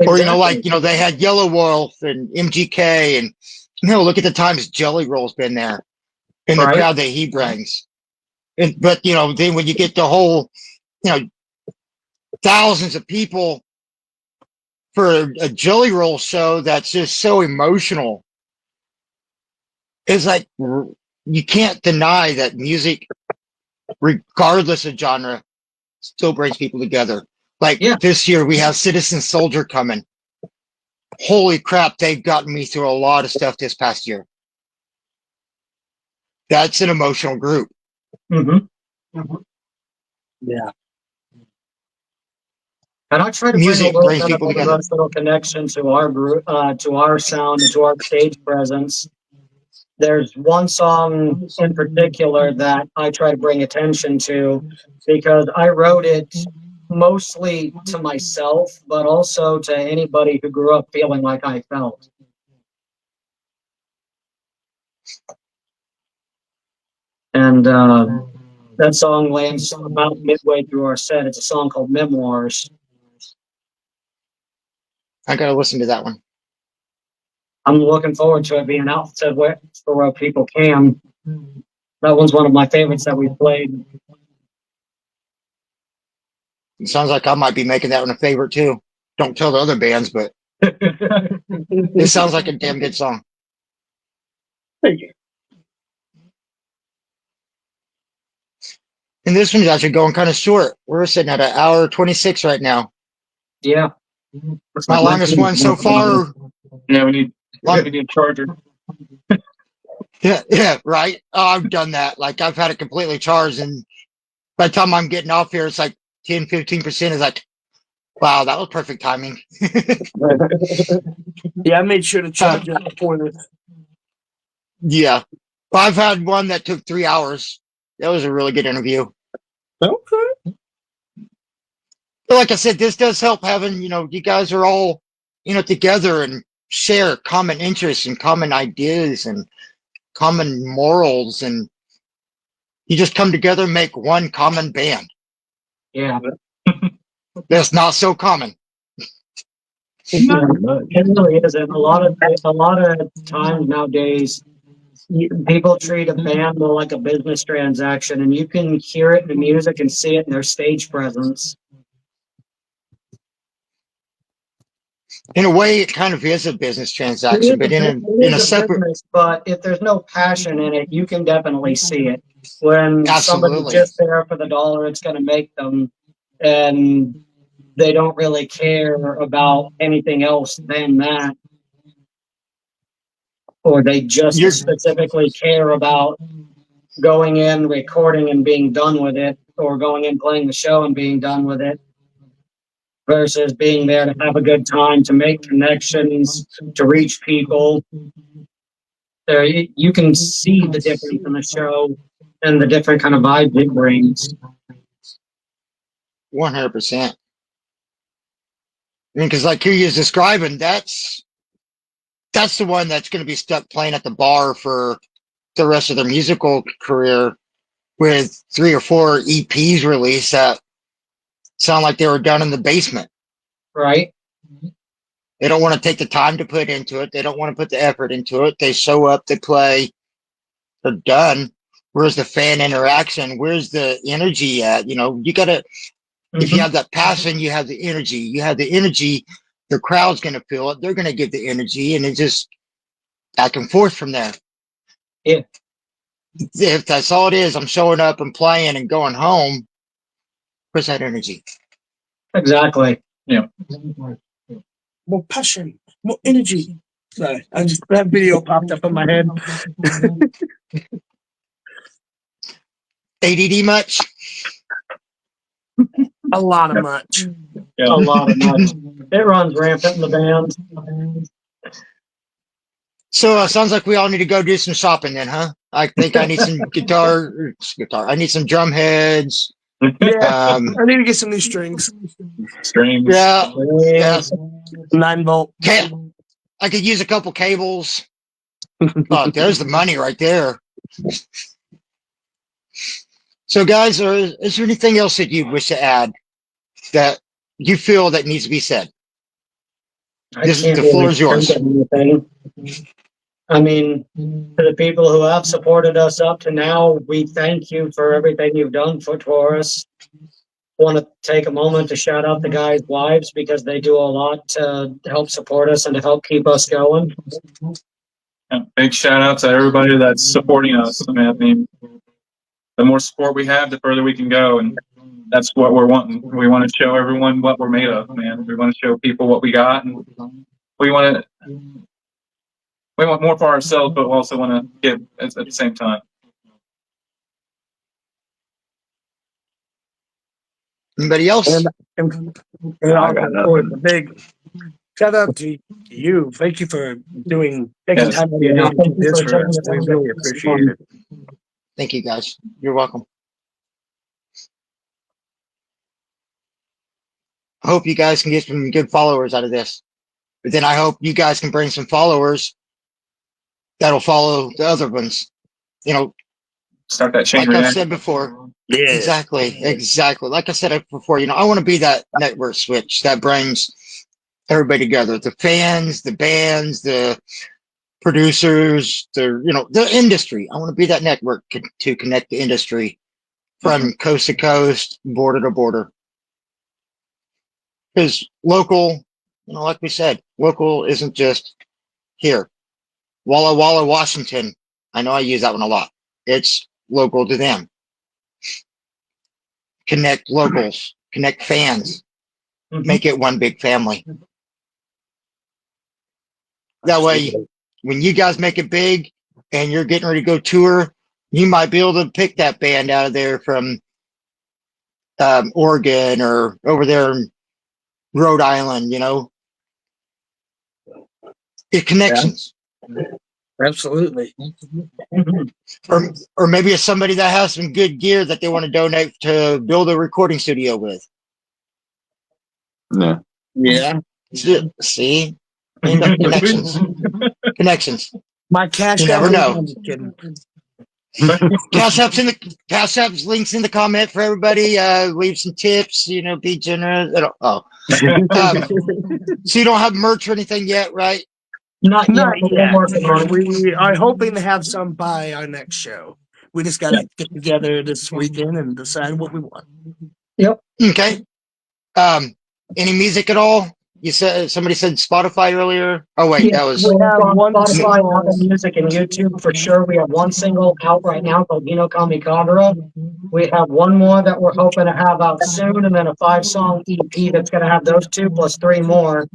Exactly. Or, they had Yellow Wolf and MGK and, look at the times Jelly Roll's been there. and the Right. crowd that he brings. But then when you get the whole, thousands of people for a Jelly Roll show that's just so emotional, it's like you can't deny that music, regardless of genre, still brings people together. Like this year, we have Citizen Soldier coming. Holy crap, they've gotten me through a lot of stuff this past year. That's an emotional group. Mm-hmm. Yeah. And I try to bring a Music little brings bit of people an together. emotional connection to our group, to our sound, and to our stage presence. There's one song in particular that I try to bring attention to because I wrote it mostly to myself, but also to anybody who grew up feeling like I felt. And that song lands about midway through our set. It's a song called Memoirs. I got to listen to that one. I'm looking forward to it being out to where people can. That one's one of my favorites that we played. It sounds like I might be making that one a favorite too. Don't tell the other bands, but it sounds like a damn good song. Thank you. And this one's actually going kind of short. We're sitting at 1:26 right now. Yeah. My longest one so far. Yeah, we need a charger. Yeah, right. Oh, I've done that. Like I've had it completely charged, and by the time I'm getting off here, it's like 10-15%. Is like, wow, that was perfect timing. Yeah, I made sure to charge it before this. Yeah. Well, I've had one that took 3 hours. That was a really good interview. Okay. But like I said, this does help having, you guys are all, together and share common interests and common ideas and common morals, and you just come together and make one common band. Yeah. That's not so common. It really is. And a lot of times nowadays, people treat a band more like a business transaction, and you can hear it in the music and see it in their stage presence. In a way, it kind of is a business transaction, but in a separate. Business, but if there's no passion in it, you can definitely see it. When somebody's Absolutely. just there for the dollar it's going to make them, and they don't really care about anything else than that, or they just specifically care about going in, recording, and being done with it, or going in, playing the show, and being done with it, versus being there to have a good time, to make connections, to reach people. There, you can see the difference in the show and the different kind of vibe it brings. 100%. I mean, because like you was describing, that's the one that's going to be stuck playing at the bar for the rest of their musical career, with 3 or 4 EPs released that sound like they were done in the basement. Right. They don't want to take the time to put into it. They don't want to put the effort into it. They show up, they play, they're done. Where's the fan interaction? Where's the energy at? You got to, if you have that passion, you have the energy. You have the energy, the crowd's going to feel it. They're going to give the energy, and it just back and forth from there. Yeah. If that's all it is, I'm showing up and playing and going home. Where's that energy? Exactly. Yeah. More passion, more energy. Sorry, that video popped up in my head. ADD much? A lot of much. Yeah. A lot of much. It runs rampant in the band. So sounds like we all need to go do some shopping then, huh? I think I need some guitar. I need some drum heads. Yeah, I need to get some new strings. Strings. Yeah. 9-volt. I could use a couple cables. Oh, there's the money right there. So, guys, is there anything else that you wish to add that you feel that needs to be said? The floor is yours. I mean, to the people who have supported us up to now, we thank you for everything you've done for us. Want to take a moment to shout out the guys' wives because they do a lot to help support us and to help keep us going. Yeah, big shout out to everybody that's supporting us. I mean, the more support we have, the further we can go, and that's what we're wanting. We want to show everyone what we're made of, man. We want to show people what we got, and we want more for ourselves, but we also want to give at the same time. Anybody else? And I got nothing. a big shout out to you. Thank you for taking Yes. time out of your day to do this for us. We really appreciate it. Thank you, guys. You're welcome. I hope you guys can get some good followers out of this. But then I hope you guys can bring some followers that'll follow the other ones. You know, Start that chain like I've reaction. said before. Yeah. Exactly. Like I said before, I want to be that network switch that brings everybody together. The fans, the bands, the producers, the industry. I want to be that network to connect the industry from coast to coast, border to border. Because local, like we said, local isn't just here. Walla Walla, Washington. I know I use that one a lot. It's local to them. Connect locals, connect fans, make it one big family. That way, when you guys make it big and you're getting ready to go tour, you might be able to pick that band out of there from Oregon or over there in Rhode Island, It connections. Yeah, absolutely. Or maybe it's somebody that has some good gear that they want to donate to build a recording studio with. Yeah. Yeah. See? Connections. Connections. My cash You never know. Cash App's links in the comment for everybody. Leave some tips, be generous. So you don't have merch or anything yet, right? Not yet. We're working on it. We are hoping to have some by our next show. We just got to get together this weekend and decide what we want. Yep. Okay. Any music at all? Somebody said Spotify earlier. Oh wait, that was. We have on Spotify, Apple Music, and YouTube for sure. We have one single out right now called Hino Kami Kagura. We have one more that we're hoping to have out soon, and then a 5-song EP that's going to have those 2 plus 3 more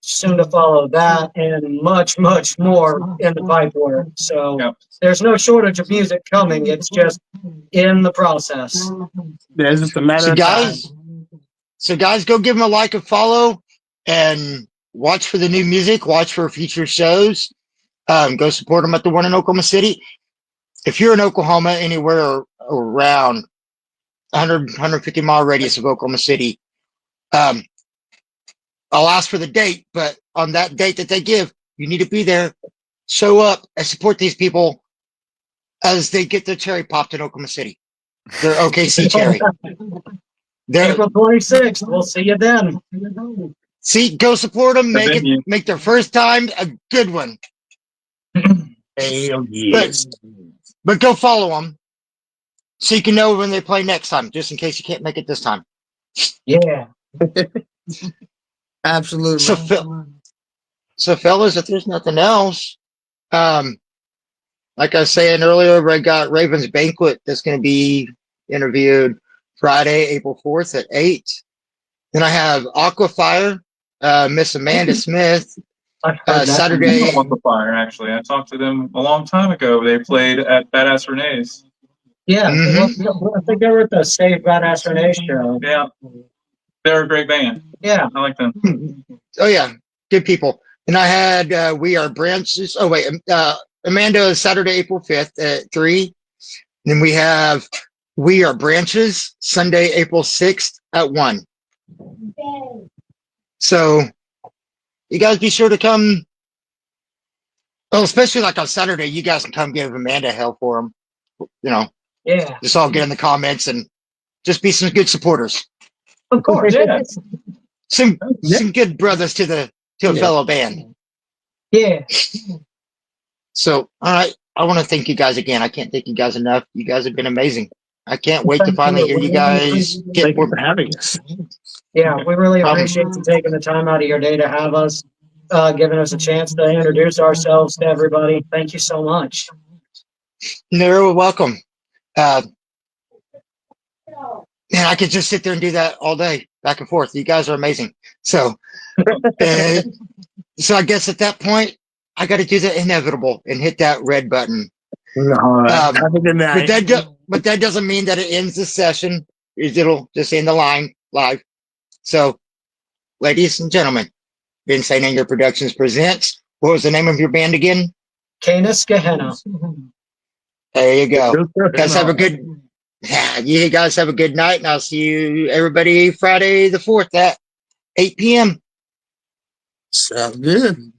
soon to follow that, and much, much more in the pipe work. So there's no shortage of music coming. It's just in the process. It's just a matter of time. So guys, go give them a like and follow and watch for the new music, watch for future shows. Go support them at the one in Oklahoma City. If you're in Oklahoma, anywhere around 150-mile radius of Oklahoma City, I'll ask for the date, but on that date that they give, you need to be there, show up, and support these people as they get their cherry popped in Oklahoma City. Their OKC cherry. April 26th. We'll see you then. See, go support them. Make their first time a good one. Hell yes. But go follow them so you can know when they play next time, just in case you can't make it this time. Yeah. Absolutely. So fellas, if there's nothing else, like I was saying earlier, I got Raven's Banquet that's going to be interviewed Friday, April 4th at 8. Then I have Aquafire, Miss Amanda Smith, Saturday. Aquafire, actually. I talked to them a long time ago. They played at Badass Renee's. Yeah, I think they were at the Save Badass Renee show. Yeah. They're a great band. Yeah. I like them. Oh, yeah. Good people. And I had We Are Branches. Oh, wait. Amanda is Saturday, April 5th at 3. Then we have We Are Branches, Sunday, April 6th at 1. So you guys be sure to come. Well, especially like on Saturday, you guys can come give Amanda hell for them. Yeah. Just all get in the comments and just be some good supporters. Of course. Yeah. Some good brothers to a fellow band. Yeah. So, all right. I want to thank you guys again. I can't thank you guys enough. You guys have been amazing. I can't wait to finally hear you guys get Thank you more. for having us. Yeah, we really Problem. appreciate you taking the time out of your day to have us, giving us a chance to introduce ourselves to everybody. Thank you so much. You're welcome. Man, I could just sit there and do that all day, back and forth. You guys are amazing. So, uh, so I guess at that point, I got to do the inevitable and hit that red button. All right. Have a good night. But that doesn't mean that it ends the session. It'll just end the line live. So, ladies and gentlemen, Insane Anger Productions presents. What was the name of your band again? Kanis Gahenna. There you go. Guys have a good. Yeah, you guys have a good night, and I'll see you everybody Friday the 4th at 8 p.m. Sounds good.